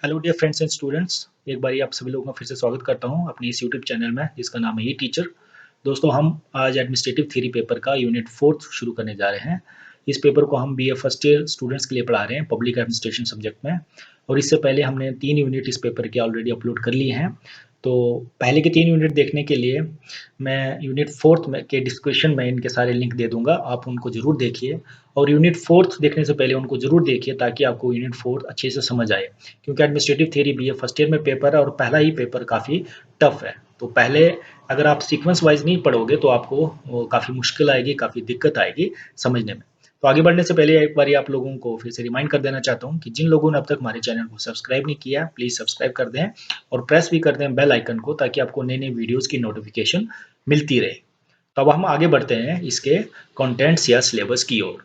Hello dear friends and students, एक बार आप सभी लोगों का फिर से स्वागत करता हूं अपनी इस यूट्यूब चैनल में जिसका नाम है ई टीचर। दोस्तों, हम आज एडमिनिस्ट्रेटिव थ्योरी पेपर का यूनिट 4 शुरू करने जा रहे हैं। इस पेपर को हम बीए फर्स्ट ईयर स्टूडेंट्स के लिए पढ़ा रहे हैं पब्लिक एडमिनिस्ट्रेशन सब्जेक्ट में। और इससे पहले हमने 3 यूनिट इस पेपर के ऑलरेडी अपलोड कर लिए हैं। तो पहले के 3 यूनिट देखने के लिए मैं यूनिट 4 में के डिस्क्रिप्शन में इनके सारे लिंक दे दूंगा, आप उनको ज़रूर देखिए। और यूनिट 4 देखने से पहले उनको ज़रूर देखिए ताकि आपको यूनिट 4 अच्छे से समझ आए, क्योंकि administrative theory BA first year में पेपर है और पहला ही पेपर काफ़ी टफ है। तो पहले अगर आप सीक्वेंस वाइज नहीं पढ़ोगे तो आपको काफ़ी मुश्किल आएगी, काफ़ी दिक्कत आएगी समझने में। तो आगे बढ़ने से पहले एक बार आप लोगों को फिर से रिमाइंड कर देना चाहता हूं कि जिन लोगों ने अब तक हमारे चैनल को सब्सक्राइब नहीं किया प्लीज़ सब्सक्राइब कर दें और प्रेस भी कर दें बेल आइकन को, ताकि आपको नई नई वीडियोज़ की नोटिफिकेशन मिलती रहे। तो अब हम आगे बढ़ते हैं इसके कंटेंट्स या सिलेबस की ओर।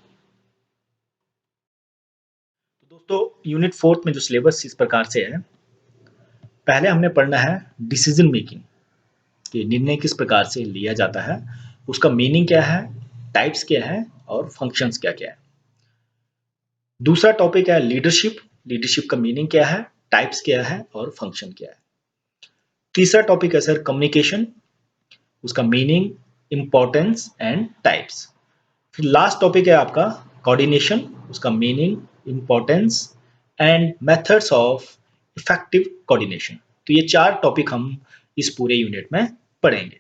तो दोस्तों, यूनिट 4 में जो सिलेबस इस प्रकार से है। पहले हमने पढ़ना है डिसीजन मेकिंग, कि निर्णय किस प्रकार से लिया जाता है, उसका मीनिंग क्या है, टाइप्स क्या है और फंक्शंस क्या क्या है। दूसरा टॉपिक है लीडरशिप, लीडरशिप का मीनिंग क्या है, टाइप्स क्या है और फंक्शन क्या है। तीसरा टॉपिक है सर कम्युनिकेशन, उसका मीनिंग, इंपॉर्टेंस एंड टाइप्स। फिर लास्ट टॉपिक है आपका कोऑर्डिनेशन, उसका meaning, importance and methods of effective coordination. तो ये 4 टॉपिक हम इस पूरे यूनिट में पढ़ेंगे।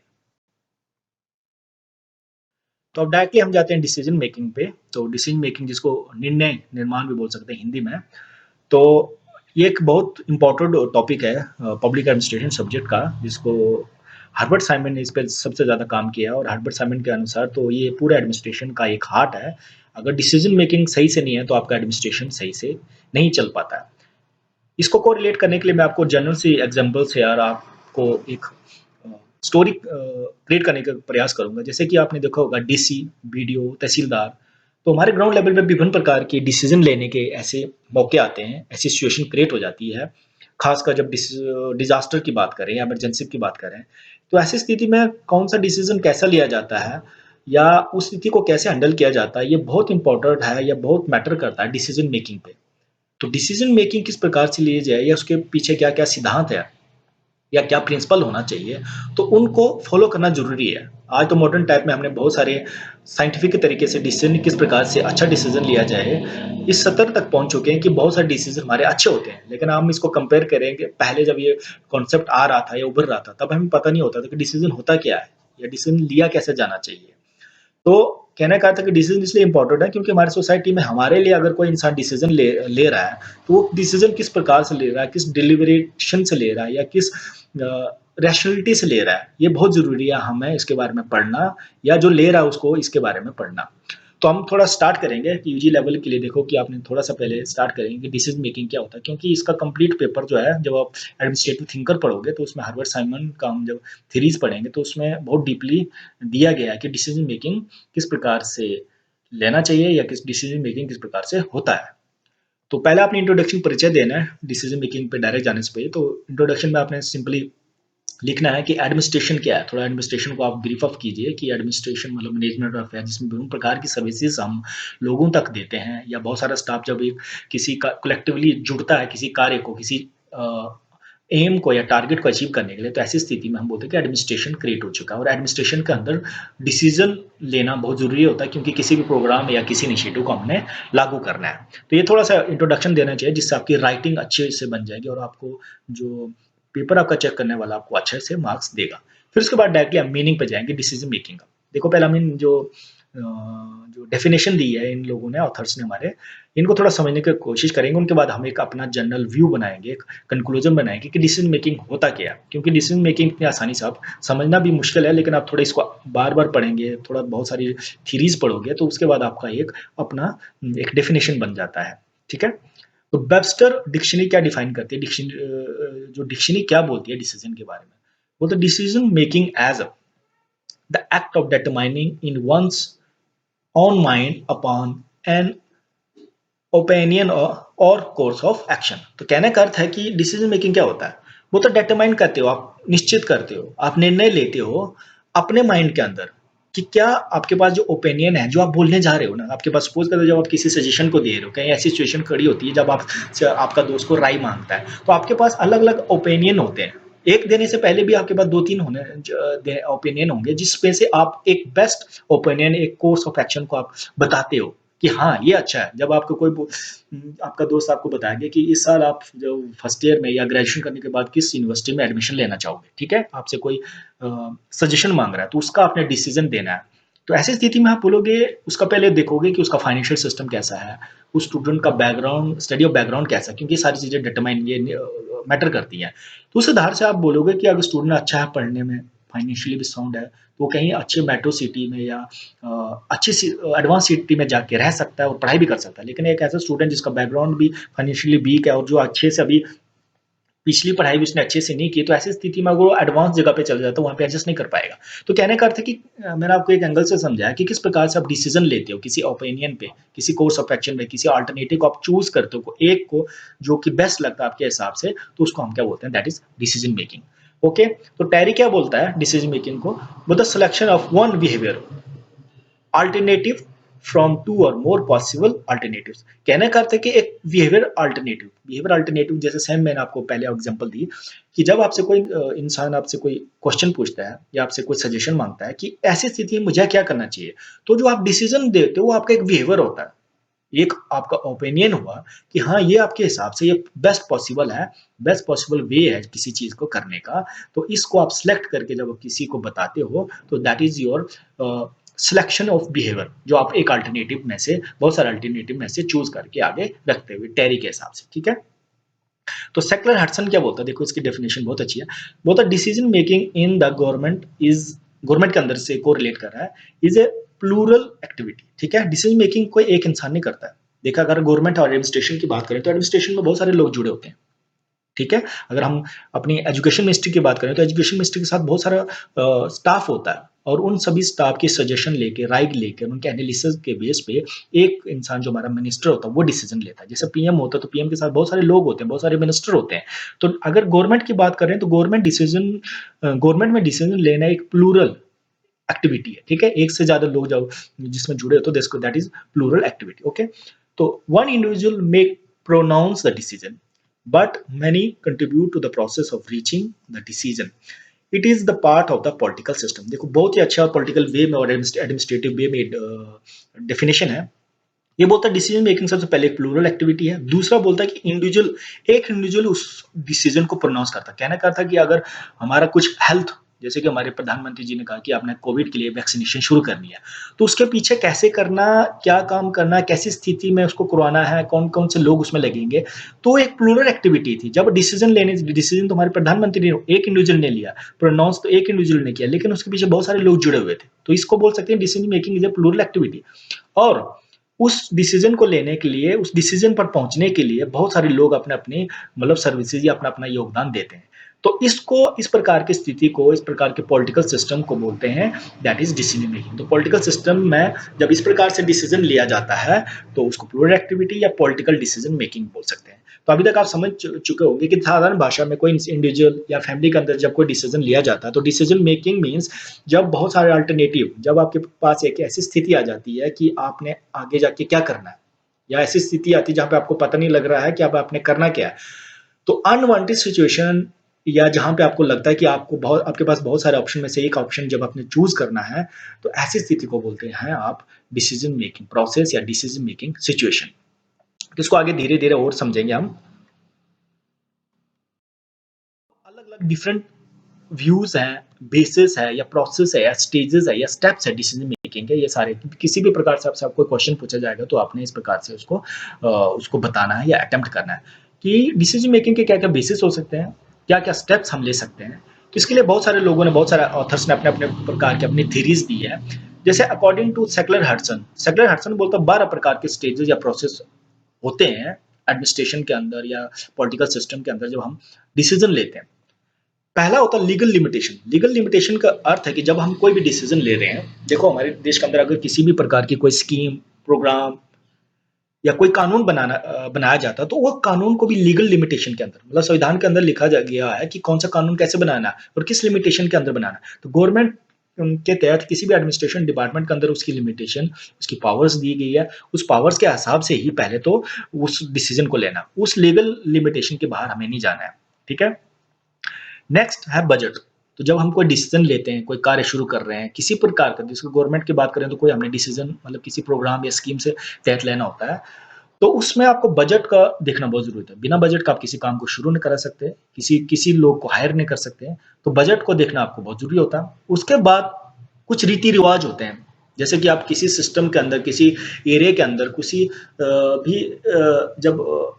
तो अब डायरेक्टली हम जाते हैं डिसीजन मेकिंग पे। तो डिसीजन मेकिंग, जिसको निर्णय निर्माण भी बोल सकते हैं हिंदी में, तो ये एक बहुत इंपॉर्टेंट टॉपिक है पब्लिक एडमिनिस्ट्रेशन सब्जेक्ट का, जिसको हर्बर्ट साइमन ने इस पर सबसे ज़्यादा काम किया। और हर्बर्ट साइमन के अनुसार तो ये पूरा एडमिनिस्ट्रेशन का एक हार्ट है। अगर डिसीजन मेकिंग सही से नहीं है तो आपका एडमिनिस्ट्रेशन सही से नहीं चल पाता है। इसको को रिलेट करने के लिए मैं आपको जनरल सी एग्जाम्पल से यार आपको एक स्टोरी क्रिएट करने का प्रयास करूंगा। जैसे कि आपने देखा होगा डीसी, बीडीओ, तहसीलदार, तो हमारे ग्राउंड लेवल पे विभिन्न प्रकार के डिसीजन लेने के ऐसे मौके आते हैं, ऐसी सिचुएशन क्रिएट हो जाती है। खासकर जब डिजास्टर की बात करें या इमरजेंसी की बात करें, तो ऐसी स्थिति में कौन सा डिसीजन कैसा लिया जाता है या उस स्थिति को कैसे हैंडल किया जाता है, ये बहुत इंपॉर्टेंट है या बहुत मैटर करता है डिसीजन मेकिंग पे। तो डिसीजन मेकिंग किस प्रकार से लिए जाए या उसके पीछे क्या क्या सिद्धांत है या क्या प्रिंसिपल होना चाहिए, तो उनको फॉलो करना जरूरी है। आज तो मॉडर्न टाइप में हमने बहुत सारे साइंटिफिक तरीके से डिसीजन किस प्रकार से अच्छा डिसीजन लिया जाए, इस स्तर तक पहुंच चुके हैं कि बहुत सारे डिसीजन हमारे अच्छे होते हैं। लेकिन हम इसको कंपेयर करेंगे, पहले जब ये कॉन्सेप्ट आ रहा था या उभर रहा था तब हमें पता नहीं होता था कि डिसीजन होता क्या है या डिसीजन लिया कैसे जाना चाहिए। तो कहने का था कि डिसीजन इसलिए इंपॉर्टेंट है क्योंकि हमारी सोसाइटी में हमारे लिए अगर कोई इंसान डिसीजन ले रहा है, तो वो डिसीजन किस प्रकार से ले रहा है, किस डिलीवरेशन से ले रहा है या किस रैशनलिटी से ले रहा है, ये बहुत जरूरी है हमें इसके बारे में पढ़ना, या जो ले रहा है उसको इसके बारे में पढ़ना। तो हम थोड़ा स्टार्ट करेंगे कि यूजी लेवल के लिए देखो कि आपने थोड़ा सा पहले स्टार्ट करेंगे कि डिसीजन मेकिंग क्या होता है, क्योंकि इसका कंप्लीट पेपर जो है जब आप एडमिनिस्ट्रेटिव थिंकर पढ़ोगे तो उसमें हर्बर्ट साइमन का हम जब थ्योरीज पढ़ेंगे तो उसमें बहुत डीपली दिया गया है कि डिसीजन मेकिंग किस प्रकार से लेना चाहिए या किस डिसीजन मेकिंग किस प्रकार से होता है। तो पहले आपने इंट्रोडक्शन परिचय देना है डिसीजन मेकिंग पे डायरेक्ट जाने से पहले। तो इंट्रोडक्शन में आपने सिंपली लिखना है कि एडमिनिस्ट्रेशन क्या है। थोड़ा एडमिनिस्ट्रेशन को आप ब्रीफ अप कीजिए कि एडमिनिस्ट्रेशन मतलब मैनेजमेंट ऑफ है, जिसमें विभिन्न प्रकार की सर्विसेज हम लोगों तक देते हैं, या बहुत सारा स्टाफ जब एक किसी का कलेक्टिवली जुड़ता है किसी कार्य को, किसी एम को या टारगेट को अचीव करने के लिए, तो ऐसी स्थिति में हम बोलते हैं कि एडमिनिस्ट्रेशन क्रिएट हो चुका है। और एडमिनिस्ट्रेशन के अंदर डिसीजन लेना बहुत जरूरी होता है, क्योंकि किसी भी प्रोग्राम या किसी इनिशिएटिव को हमने लागू करना है। तो ये थोड़ा सा इंट्रोडक्शन देना चाहिए जिससे आपकी राइटिंग अच्छे से बन जाएगी और आपको जो पेपर आपका चेक करने वाला आपको अच्छे से मार्क्स देगा। फिर उसके बाद डायरेक्टली हम मीनिंग पे जाएंगे डिसीजन मेकिंग का। देखो, पहले हम जो डेफिनेशन दी है इन लोगों ने, ऑथर्स ने हमारे, इनको थोड़ा समझने की कोशिश करेंगे। उनके बाद हम एक अपना जनरल व्यू बनाएंगे, एक कंक्लूजन बनाएंगे कि डिसीजन मेकिंग होता क्या है। क्योंकि डिसीजन मेकिंग इतनी आसानी से आप समझना भी मुश्किल है, लेकिन आप थोड़ा इसको बार बार पढ़ेंगे, थोड़ा बहुत सारी थीरीज पढ़ोगे तो उसके बाद आपका एक अपना एक डेफिनेशन बन जाता है। ठीक है। तो वेबस्टर डिक्शनरी क्या डिफाइन करती है, जो डिक्शनरी क्या बोलती है डिसीजन के बारे में, बोलते decision making as the act of determining in one's own mind upon an opinion और कोर्स ऑफ एक्शन। तो कहने का अर्थ है कि डिसीजन मेकिंग क्या होता है, वो तो डिटरमाइन करते हो, आप निश्चित करते हो, आप निर्णय लेते हो अपने माइंड के अंदर कि क्या आपके पास जो ओपिनियन है, जो आप बोलने जा रहे हो ना, आपके पास सपोज़ करो जब आप किसी सजेशन को दे रहे हो, कहीं ऐसी सिचुएशन खड़ी होती है जब आप आपका दोस्त को राय माँगता है, तो आपके पास अलग-अलग ओपिनियन होते हैं। एक देने से पहले भी आपके पास 2-3 होने ओपिनियन होंगे जिसमें से आप एक बेस्ट ओपिनियन, एक कोर्स ऑफ एक्शन को आप बताते हो कि हाँ, ये अच्छा है। जब आपको कोई आपका दोस्त आपको बताएगा कि इस साल आप जो फर्स्ट ईयर में या ग्रेजुएशन करने के बाद किस यूनिवर्सिटी में एडमिशन लेना चाहोगे, ठीक है? आपसे कोई सजेशन माँग रहा है, तो उसका आपने डिसीज़न देना है। तो ऐसी स्थिति में आप बोलोगे, उसका पहले देखोगे कि उसका फाइनेंशियल सिस्टम कैसा है, उस स्टूडेंट का बैकग्राउंड, स्टडी ऑफ बैकग्राउंड कैसा है, क्योंकि ये सारी चीज़ें डिटरमाइन मैटर करती हैं। तो उस आधार से आप बोलोगे कि अगर स्टूडेंट अच्छा है पढ़ने में, फाइनेंशियली भी साउंड है, तो वो कहीं अच्छे मेट्रो सिटी में या अच्छी सी एडवांस सिटी में जाके रह सकता है और पढ़ाई भी कर सकता है। लेकिन एक ऐसा स्टूडेंट जिसका बैकग्राउंड भी फाइनेंशियली वीक है और जो अच्छे से अभी पिछली पढ़ाई भी उसने अच्छे से नहीं की, तो ऐसी स्थिति में वो एडवांस जगह पे चला जाता है, वहाँ पे एडजस्ट नहीं कर पाएगा। तो कहने का अर्थ है कि मैंने आपको एक एंगल से समझाया कि किस प्रकार से आप डिसीज़न लेते हो किसी ओपिनियन पे, किसी कोर्स ऑफ एक्शन में, किसी अल्टरनेटिव को आप चूज़ करते हो, एक को जो कि बेस्ट लगता है आपके हिसाब से, तो उसको हम क्या बोलते हैं, that is decision making. Okay? तो टैरी क्या बोलता है डिसीज़न मेकिंग को? With the selection of one behaviour alternative from two और मोर पॉसिबल अल्टरनेटिव्स। कहने का अर्थ है कि एक बिहेवियर अल्टरनेटिव जैसे सेम मैंने आपको पहले एग्जांपल दी कि जब आपसे कोई इंसान आपसे कोई क्वेश्चन पूछता है या आपसे कोई सजेशन मांगता है कि ऐसी स्थिति में मुझे क्या करना चाहिए, तो जो आप डिसीजन देते हो वो आपका एक बिहेवियर होता है, एक आपका ओपिनियन हुआ कि हाँ ये आपके हिसाब से ये बेस्ट पॉसिबल है, बेस्ट पॉसिबल वे है किसी चीज को करने का। तो इसको आप सिलेक्ट करके जब आप किसी को बताते हो तो that is your selection of behaviour, जो आप एक अल्टरनेटिव में से, बहुत सारे अल्टरनेटिव में से चूज करके आगे रखते हुए टेरी के हिसाब से, ठीक है। तो सेक्लर हटसन क्या बोलता है, देखो इसकी डेफिनेशन बहुत अच्छी है। बोलता है decision making in the government is, government के अंदर से को रिलेट कर रहा है, इज ए प्लूरल एक्टिविटी, ठीक है। डिसीजन मेकिंग कोई एक इंसान नहीं करता है। देखा, अगर गवर्नमेंट और एडमिनिस्ट्रेशन की बात करें तो एडमिनिस्ट्रेशन में बहुत सारे लोग जुड़े होते हैं, ठीक है। अगर हम अपनी एजुकेशन मिनिस्ट्री की बात करें तो एजुकेशन मिनिस्ट्री के साथ बहुत सारा स्टाफ होता है और उन सभी स्टाफ की सजेशन लेके, राय लेके, उनके एनालिसिस के बेस पे एक इंसान जो हमारा मिनिस्टर होता है वो डिसीजन लेता है। जैसे पीएम होता है तो पीएम के साथ बहुत सारे लोग होते हैं, बहुत सारे मिनिस्टर होते हैं। तो अगर गवर्नमेंट की बात करें तो गवर्नमेंट में डिसीजन लेना एक प्लूरल एक्टिविटी है, ठीक है। एक से ज्यादा लोग जब जिसमें जुड़े होते हैं, that is plural activity. Okay, तो one individual may pronounce the decision but many contribute to the process of reaching the decision. It is the part of the political system. देखो बहुत ही अच्छा पॉलिटिकल वे में और एडमिनिस्ट्रेटिव वे में definition है। ये बोलता है डिसीजन मेकिंग सबसे पहले एक प्लूरल एक्टिविटी है। दूसरा बोलता है कि एक इंडिविजुअल उस डिसीजन को प्रोनाउंस करता है। कहना क्या था कि अगर हमारा कुछ हेल्थ, जैसे कि हमारे प्रधानमंत्री जी ने कहा कि आपने कोविड के लिए वैक्सीनेशन शुरू करनी है, तो उसके पीछे कैसे करना, क्या काम करना, कैसी स्थिति में उसको करवाना है, कौन कौन से लोग उसमें लगेंगे, तो एक प्लूरल एक्टिविटी थी। जब डिसीजन तो हमारे प्रधानमंत्री ने एक इंडिविजुअल ने लिया, प्रोनाउंस तो एक इंडिविजुअल ने किया, लेकिन उसके पीछे बहुत सारे लोग जुड़े हुए थे। तो इसको बोल सकते हैं decision making is a plural activity. और उस डिसीजन को लेने के लिए, उस डिसीजन पर पहुंचने के लिए बहुत सारे लोग अपने अपने मतलब सर्विसेज या अपना अपना योगदान देते हैं। तो इसको, इस प्रकार की स्थिति को, इस प्रकार के पॉलिटिकल सिस्टम को बोलते हैं दैट इज डिसीजन मेकिंग। तो पॉलिटिकल सिस्टम में जब इस प्रकार से डिसीजन लिया जाता है तो उसको प्लूरल एक्टिविटी या पॉलिटिकल डिसीजन मेकिंग बोल सकते हैं। तो अभी तक आप समझ चुके होंगे कि साधारण भाषा में कोई इंडिविजुअल या फैमिली के अंदर जब कोई डिसीजन लिया जाता है तो डिसीजन मेकिंग मीन्स जब बहुत सारे अल्टरनेटिव, जब आपके पास एक ऐसी स्थिति आ जाती है कि आपने आगे जाके क्या करना है, या ऐसी स्थिति आती है जहां पे आपको पता नहीं लग रहा है कि अब आपने करना क्या है, तो अनवांटेड सिचुएशन या जहां पे आपको लगता है कि आपके पास बहुत सारे ऑप्शन में से एक ऑप्शन जब आपने चूज करना है, तो ऐसी स्थिति को बोलते हैं आप डिसीजन मेकिंग प्रोसेस या डिसीजन मेकिंग सिचुएशन। तो इसको आगे धीरे धीरे और समझेंगे हम। अलग अलग डिफरेंट व्यूज हैं, बेसिस है या प्रोसेस है या स्टेजेस है या स्टेप्स है डिसीजन मेकिंग के, ये सारे किसी भी प्रकार से आपसे आपको क्वेश्चन पूछा जाएगा तो आपने इस प्रकार से उसको बताना है या अटेम्प्ट करना है कि डिसीजन मेकिंग के क्या क्या बेसिस हो सकते हैं, क्या क्या स्टेप्स हम ले सकते हैं। तो इसके लिए बहुत सारे लोगों ने, बहुत सारे ऑथर्स ने अपने अपने प्रकार की अपनी थीरीज दी है। जैसे अकॉर्डिंग टू सेक्लर हडसन बोलता है 12 प्रकार के स्टेजेस या प्रोसेस होते हैं एडमिनिस्ट्रेशन के अंदर या पॉलिटिकल सिस्टम के अंदर जब हम डिसीजन लेते हैं। पहला होता है लीगल लिमिटेशन। लीगल लिमिटेशन का अर्थ है कि जब हम कोई भी डिसीजन ले रहे हैं, देखो हमारे देश के अंदर अगर किसी भी प्रकार की कोई स्कीम, प्रोग्राम या कोई कानून बनाया जाता है तो वो कानून को भी लीगल लिमिटेशन के अंदर, मतलब संविधान के अंदर लिखा गया है कि कौन सा कानून कैसे बनाना है और किस लिमिटेशन के अंदर बनाना है। तो गवर्नमेंट के तहत किसी भी एडमिनिस्ट्रेशन डिपार्टमेंट के अंदर उसकी लिमिटेशन, उसकी पावर्स दी गई है, उस पावर्स के हिसाब से ही पहले तो उस डिसीजन को लेना, उस लीगल लिमिटेशन के बाहर हमें नहीं जाना है, ठीक है। नेक्स्ट है बजट। तो जब हम कोई डिसीजन लेते हैं, कोई कार्य शुरू कर रहे हैं किसी प्रकार का, जैसे गवर्नमेंट की बात करें तो कोई हमने डिसीजन मतलब किसी प्रोग्राम या स्कीम से तहत लेना होता है, तो उसमें आपको बजट का देखना बहुत ज़रूरी है। बिना बजट का आप किसी काम को शुरू नहीं करा सकते, किसी किसी लोग को हायर नहीं कर सकते हैं, तो बजट को देखना आपको बहुत ज़रूरी होता है। उसके बाद कुछ रीति-रिवाज होते हैं, जैसे कि आप किसी सिस्टम के अंदर, किसी एरिया के अंदर, किसी जब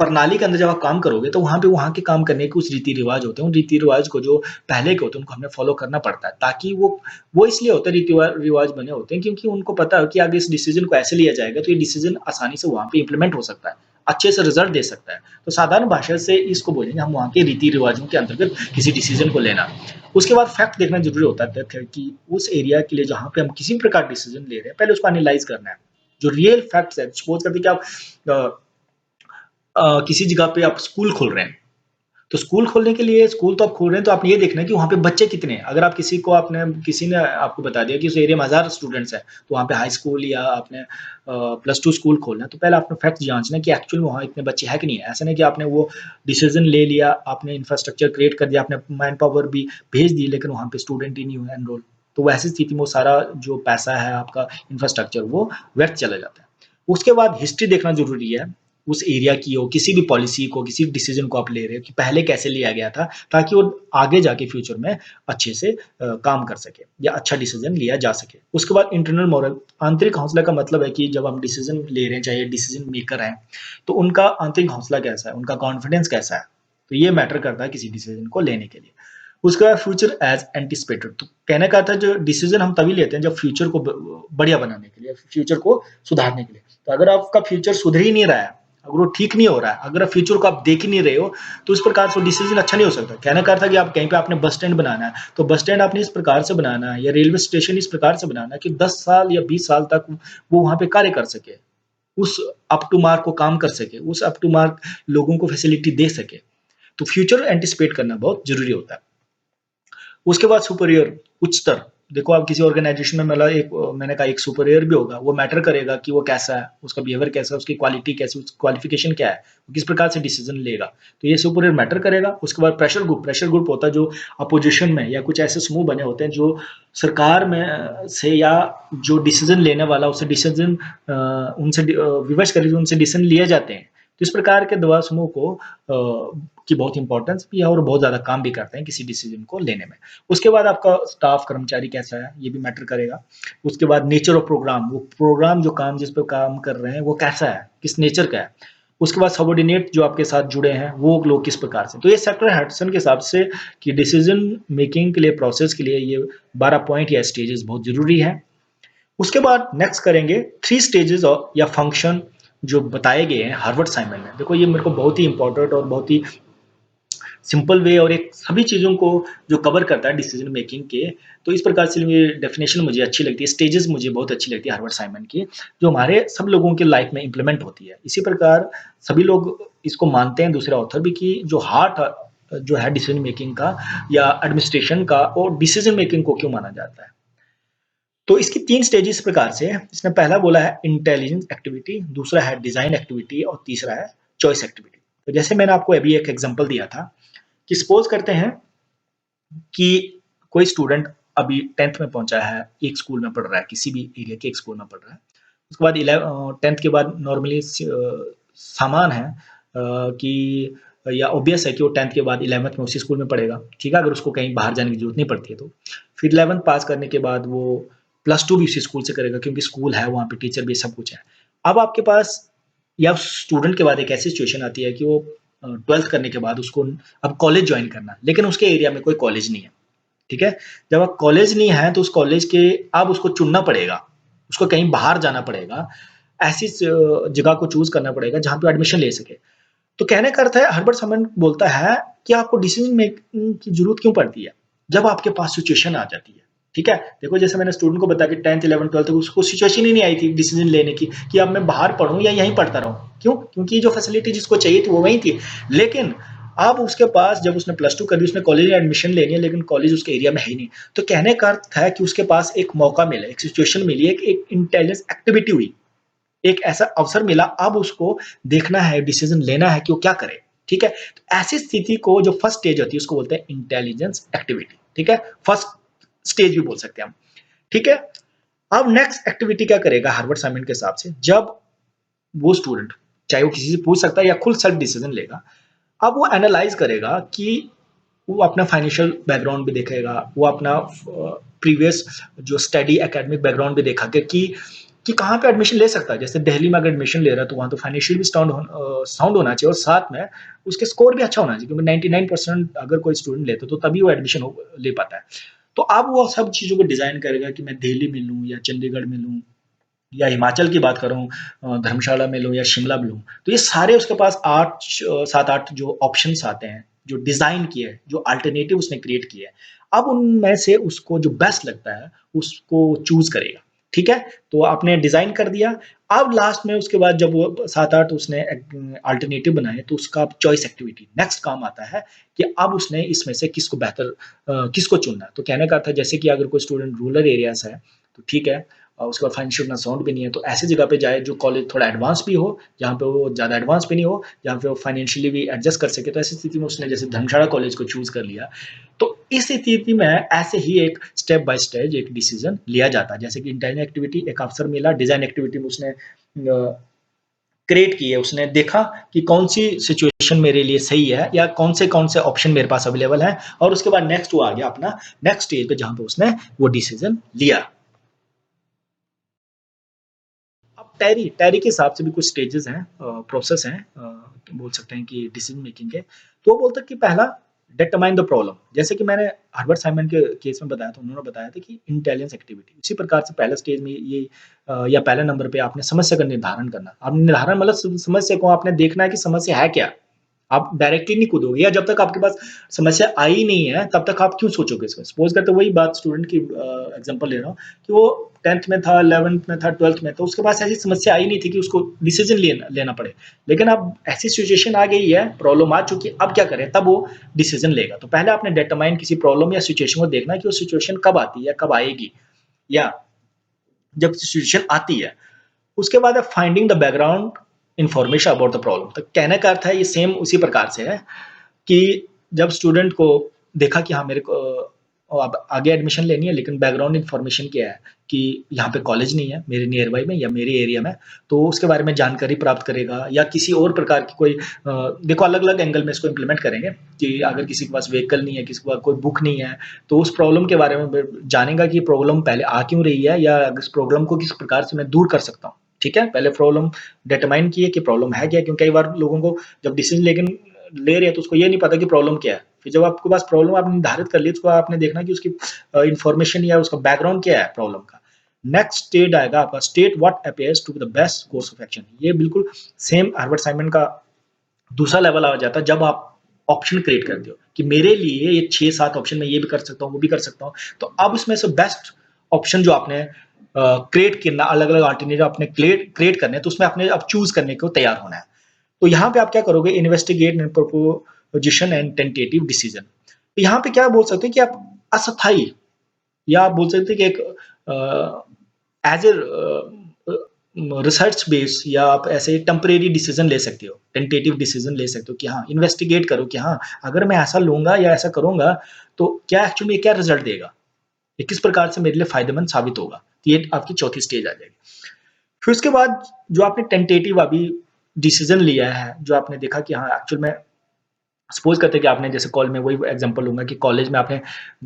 प्रणाली के अंदर जब आप काम करोगे तो वहाँ पे वहाँ के काम करने के कुछ रीति-रिवाज होते हैं। उन रीति-रिवाज को जो पहले के होते हैं उनको हमें फ़ॉलो करना पड़ता है, ताकि वो इसलिए होते हैं, रिवाज बने होते हैं क्योंकि उनको पता है कि आगे इस डिसीज़न को ऐसे लिया जाएगा तो ये डिसीज़न आसानी से वहाँ पे इम्प्लीमेंट हो सकता है, अच्छे से रिज़ल्ट दे सकता है। तो साधारण भाषा से इसको बोलेंगे हम वहाँ के रीति-रिवाजों के अंतर्गत किसी डिसीज़न को लेना। उसके बाद फैक्ट देखना ज़रूरी होता है कि उस एरिया के लिए जहाँ पे हम किसी भी प्रकार डिसीज़न ले रहे हैं, पहले उसको एनालाइज़ करना है। जो रियल फैक्ट्स है, सपोज़ करते हैं कि आप किसी जगह पे आप स्कूल खोल रहे हैं, तो स्कूल खोलने के लिए स्कूल तो आप खोल रहे हैं तो आप ये देखना है कि वहाँ पे बच्चे कितने हैं। अगर आप किसी ने आपको बता दिया कि उस एरिया में 1000 स्टूडेंट्स हैं, तो वहाँ पे हाई स्कूल या आपने प्लस 2 स्कूल खोलना है, तो पहले आपने फैक्ट जाँचना है कि एक्चुअल में वहाँ इतने बच्चे हैं कि नहीं है। ऐसा नहीं कि आपने वो डिसीज़न ले लिया, आपने इंफ्रास्ट्रक्चर क्रिएट कर दिया, आपने मैन पावर भी भेज दी, लेकिन वहाँ पे स्टूडेंट ही नहीं हुए एनरोल। तो ऐसी स्थिति में वो सारा जो पैसा है आपका इंफ्रास्ट्रक्चर वो व्यर्थ चला जाता है। उसके बाद हिस्ट्री देखना ज़रूरी है, उस एरिया की हो, किसी भी पॉलिसी को, किसी डिसीजन को आप ले रहे हो कि पहले कैसे लिया गया था, ताकि वो आगे जाके फ्यूचर में अच्छे से काम कर सके या अच्छा डिसीजन लिया जा सके। उसके बाद इंटरनल मॉरल, आंतरिक हौसला का मतलब है कि जब हम डिसीजन ले रहे हैं, चाहे डिसीजन मेकर हैं, तो उनका आंतरिक हौसला कैसा है, उनका कॉन्फिडेंस कैसा है, तो ये मैटर करता है किसी डिसीजन को लेने के लिए। उसके बाद फ्यूचर एज एंटिसिपेटेड, तो कहने का था जो डिसीजन हम तभी लेते हैं जब फ्यूचर को बढ़िया बनाने के लिए, फ्यूचर को सुधारने के लिए। तो अगर आपका फ्यूचर सुधर ही नहीं रहा है, अगर वो ठीक नहीं हो रहा है, अगर फ्यूचर को आप देख ही नहीं रहे हो, तो इस प्रकार से डिसीजन अच्छा नहीं हो सकता। कहने का था कि आप कहीं पे आपने बस स्टैंड बनाना है, तो बस स्टैंड आपने इस प्रकार से बनाना है या रेलवे स्टेशन इस प्रकार से बनाना है कि 10 साल या 20 साल तक वो वहाँ पे कार्य कर सके, उस अप टू मार्क को काम कर सके, उस अप टू मार्क लोगों को फैसिलिटी दे सके। तो फ्यूचर एंटिसिपेट करना बहुत जरूरी होता है। उसके बाद सुपीरियर, उच्चतर। देखो आप किसी ऑर्गेनाइजेशन में मैंने कहा एक सुपीरियर भी होगा, वो मैटर करेगा कि वो कैसा है, उसका बिहेवियर कैसा है, उसकी क्वालिटी कैसी, उसकी क्वालिफिकेशन क्या है, वो किस प्रकार से डिसीजन लेगा, तो ये सुपीरियर मैटर करेगा। उसके बाद प्रेशर ग्रुप होता है जो अपोजिशन में या कुछ ऐसे समूह बने होते हैं जो सरकार में से या जो डिसीजन लेने वाला उससे डिसीजन उनसे विवश करके उनसे डिसीजन लिए जाते हैं। तो इस प्रकार के दवा समूह को की बहुत इंपॉर्टेंस भी है और बहुत ज़्यादा काम भी करते हैं किसी डिसीजन को लेने में। उसके बाद आपका स्टाफ कर्मचारी कैसा है, ये भी मैटर करेगा। उसके बाद नेचर ऑफ प्रोग्राम, वो प्रोग्राम जो काम जिस पे काम कर रहे हैं वो कैसा है, किस नेचर का है। उसके बाद सबॉर्डिनेट जो आपके साथ जुड़े हैं वो लोग किस प्रकार से। तो ये सेक्टर हेडसन के हिसाब से कि डिसीजन मेकिंग के लिए, प्रोसेस के लिए ये 12 पॉइंट या स्टेजेस बहुत जरूरी है। उसके बाद नेक्स्ट करेंगे 3 स्टेजेस या फंक्शन जो बताए गए हैं हार्वर्ड साइमन ने। देखो ये मेरे को बहुत ही इंपॉर्टेंट और बहुत ही सिंपल वे और एक सभी चीज़ों को जो कवर करता है डिसीजन मेकिंग के, तो इस प्रकार से ये डेफिनेशन मुझे अच्छी लगती है, स्टेजेस मुझे बहुत अच्छी लगती है हार्वर्ड साइमन की, जो हमारे सब लोगों के लाइफ में इम्प्लीमेंट होती है। इसी प्रकार सभी लोग इसको मानते हैं, दूसरे ऑथर भी, कि जो हार्ट जो है डिसीजन मेकिंग का या एडमिनिस्ट्रेशन का, और डिसीजन मेकिंग को क्यों माना जाता है। तो इसकी 3 स्टेज इस प्रकार से है। इसने पहला बोला है इंटेलिजेंस एक्टिविटी, दूसरा है डिजाइन एक्टिविटी और तीसरा है चॉइस एक्टिविटी। तो जैसे मैंने आपको अभी एक एग्जांपल दिया था कि सपोज करते हैं कि कोई स्टूडेंट अभी 10th में पहुंचा है, एक स्कूल में पढ़ रहा है, किसी भी एरिया के एक स्कूल में पढ़ रहा है। उसके बाद 10th के बाद नॉर्मली सामान है कि या ऑब्वियस है कि वो 10th के बाद 11th में उसी स्कूल में पढ़ेगा, ठीक है, अगर उसको कहीं बाहर जाने की जरूरत नहीं पड़ती है तो। फिर 11th पास करने के बाद वो +2 भी उसी स्कूल से करेगा क्योंकि स्कूल है, वहाँ पे टीचर भी सब कुछ है। अब आपके पास या स्टूडेंट के बाद एक ऐसी सिचुएशन आती है कि वो 12th करने के बाद उसको अब कॉलेज ज्वाइन करना, लेकिन उसके एरिया में कोई कॉलेज नहीं है, ठीक है। जब आप कॉलेज नहीं है तो उस कॉलेज के अब उसको चुनना पड़ेगा, उसको कहीं बाहर जाना पड़ेगा, ऐसी जगह को चूज करना पड़ेगा जहाँ पे एडमिशन ले सके। तो कहने का अर्थ है, हर्बर्ट समन बोलता है कि आपको डिसीजन मेकिंग की जरूरत क्यों पड़ती है जब आपके पास सिचुएशन आ जाती है, ठीक है। देखो जैसे मैंने स्टूडेंट को बताया कि 10th 11th 12th उसको सिचुएशन ही नहीं आई थी डिसीजन लेने की कि अब मैं बाहर पढूं या यहीं पढ़ता रहूं। क्यों? क्योंकि जो फैसिलिटी जिसको चाहिए थी वो वहीं थी, लेकिन अब उसके पास जब उसने प्लस टू कर ली, उसने कॉलेज में एडमिशन लेनी है, लेकिन कॉलेज उसके एरिया में है ही नहीं। तो कहने का अर्थ है कि उसके पास एक मौका मिला, एक सिचुएशन मिली, एक इंटेलिजेंस एक्टिविटी हुई, एक ऐसा अवसर मिला। अब उसको देखना है, डिसीजन लेना है कि वो क्या करे। ठीक है, तो ऐसी स्थिति को जो फर्स्ट स्टेज होती है उसको बोलते हैं इंटेलिजेंस एक्टिविटी। ठीक है, फर्स्ट स्टेज भी बोल सकते हैं हम। ठीक है, अब नेक्स्ट एक्टिविटी क्या करेगा हार्वर्ड साइमन के हिसाब से, जब वो स्टूडेंट, चाहे वो किसी से पूछ सकता है या खुद सेल्फ डिसीजन लेगा, अब वो एनालाइज करेगा कि वो अपना फाइनेंशियल बैकग्राउंड भी देखेगा, वो अपना प्रीवियस जो स्टडी एकेडमिक बैकग्राउंड भी देखा कि कहाँ पे एडमिशन ले सकता है। जैसे दिल्ली में अगर एडमिशन ले रहा है तो वहाँ तो फाइनेंशियल भी साउंड होना चाहिए, और साथ में उसके स्कोर भी अच्छा होना चाहिए, क्योंकि 99% अगर कोई स्टूडेंट लेता है तो तभी वो एडमिशन ले पाता है। तो अब वो सब चीज़ों को डिज़ाइन करेगा कि मैं दिल्ली में लूँ या चंडीगढ़ में लूँ या हिमाचल की बात करूँ, धर्मशाला में लूँ या शिमला में लूँ। तो ये सारे उसके पास 7-8 जो ऑप्शंस आते हैं, जो डिज़ाइन किए हैं, जो अल्टरनेटिव उसने क्रिएट किए हैं। अब उनमें से उसको जो बेस्ट लगता है, उसको चूज़ करेगा। ठीक है? तो आपने डिज़ाइन कर दिया। अब लास्ट में उसके बाद जब वो 7-8 उसने अल्टरनेटिव बनाए, तो उसका अब चॉइस एक्टिविटी नेक्स्ट काम आता है कि अब उसने इसमें से किसको बेहतर किसको चुनना है। तो कहने का अर्थ है, जैसे कि अगर कोई स्टूडेंट रूरल एरिया से है, तो ठीक है, उसके बाद फाइनेंशियल उतना साउंड भी नहीं है, तो ऐसी जगह पे जाए जो कॉलेज थोड़ा एडवांस भी हो, जहाँ पे वो ज़्यादा एडवांस भी नहीं हो, जहाँ पे वो फाइनेंशियली भी एडजस्ट कर सके। तो ऐसी स्थिति में उसने जैसे धर्मशाला कॉलेज को चूज़ कर लिया। तो इस स्थिति में ऐसे ही एक स्टेप बाय स्टेप एक डिसीजन लिया जाता है। जैसे कि इंटेलिजेंट एक्टिविटी एक अवसर मिला, डिज़ाइन एक्टिविटी में उसने क्रिएट की है, उसने देखा कि कौन सी सिचुएशन मेरे लिए सही है या कौन से ऑप्शन मेरे पास अवेलेबल है, और उसके बाद नेक्स्ट वो आ गया अपना नेक्स्ट स्टेज पे, जहाँ पे उसने वो डिसीजन लिया। अब टैरी टैरी के हिसाब से भी कुछ स्टेजेस हैं, प्रोसेस हैं, तो बोल सकते हैं कि डिसीजन मेकिंग के। तो वो बोलता है कि पहला, डिटरमाइन द प्रॉब्लम। जैसे कि मैंने हर्बर्ट साइमन के केस में बताया था, उन्होंने बताया था कि इंटेलिजेंस एक्टिविटी उसी प्रकार से पहले स्टेज में ये या पहले नंबर पे आपने समस्या का निर्धारण करना। अब निर्धारण मतलब समस्या को आपने देखना है कि समस्या है क्या। आप डायरेक्टली नहीं कूदोगे, या जब तक आपके पास समस्या आई ही नहीं है तब तक आप क्यों सोचोगे इसमें। सपोज करते वही बात स्टूडेंट की एग्जांपल ले रहा हूँ कि वो 10th में था, 11th में था, 12th में, तो उसके पास ऐसी समस्या आई नहीं थी कि उसको डिसीजन लेना पड़े। लेकिन अब ऐसी सिचुएशन आ गई है, प्रॉब्लम आ चुकी है, अब क्या करें, तब वो डिसीजन लेगा। तो पहले आपने डिटरमाइन किसी प्रॉब्लम या सिचुएशन को देखना है कि वो सिचुएशन कब आती है, कब आएगी, या जब सिचुएशन आती है। उसके बाद है finding the background information about the problem. तो कहने का अर्थ है ये सेम उसी प्रकार से है कि जब स्टूडेंट को देखा कि हाँ मेरे को अब आगे एडमिशन लेनी है, लेकिन बैकग्राउंड इन्फॉर्मेशन क्या है कि यहाँ पे कॉलेज नहीं है मेरे नियर बाई में या मेरे एरिया में, तो उसके बारे में जानकारी प्राप्त करेगा, या किसी और प्रकार की कोई देखो अलग अलग एंगल में इसको इम्प्लीमेंट करेंगे कि अगर किसी के पास व्हीकल नहीं है, किसी के पास कोई बुक नहीं है, तो उस प्रॉब्लम के बारे में जानेगा कि प्रॉब्लम पहले आ क्यों रही है, या इस प्रॉब्लम को किस प्रकार से मैं दूर कर सकता हूँ। ठीक है, पहले प्रॉब्लम डिटरमाइन किए कि प्रॉब्लम है क्या, क्योंकि कई बार लोगों को जब डिसीजन लेकिन ले रहे हैं तो उसको ये नहीं पता कि प्रॉब्लम क्या है। फिर जब आपके पास प्रॉब्लम आपने निर्धारित कर ली, तो आपने देखना कि उसकी इन्फॉर्मेशन या उसका बैकग्राउंड क्या है प्रॉब्लम का। नेक्स्ट स्टेट आएगा आपका, state what appears to be the best course of action. ये बिल्कुल सेम हर्बर्ट साइमन का दूसरा लेवल आ जाता है, जब आप ऑप्शन क्रिएट करते हो कि मेरे लिए ये 6-7 ऑप्शन मैं ये भी कर सकता हूँ, वो भी कर सकता हूँ। तो अब उसमें से बेस्ट ऑप्शन जो आपने क्रिएट करना, अलग अलग अल्टरनेटिव आपने क्रिएट करने, तो उसमें आपने अब चूज करने को तैयार होना है। तो यहाँ पे आप क्या करोगे, investigate and preposition and tentative decision. तो यहाँ पे क्या बोल सकते हैं कि आप अस्थाई, या आप बोल सकते हैं कि एक एज ए रिसर्च बेस, या आप ऐसे टेम्परेरी डिसीजन ले सकते हो, टेंटेटिव डिसीजन ले सकते हो कि हाँ इन्वेस्टिगेट करो कि हाँ अगर मैं ऐसा लूंगा या ऐसा करूंगा तो क्या एक्चुअली में क्या रिजल्ट देगा, ये किस प्रकार से मेरे लिए फायदेमंद साबित होगा। तो ये आपकी चौथी स्टेज आ जाएगी। फिर उसके बाद जो आपने टेंटेटिव अभी डिसीजन लिया है, जो आपने देखा कि हाँ एक्चुअल में, सपोज करते हैं कि आपने जैसे कॉल में वही एग्जांपल लूंगा कि कॉलेज में आपने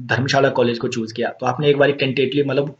धर्मशाला कॉलेज को चूज किया, तो आपने एक बार टेंटेटिवली मतलब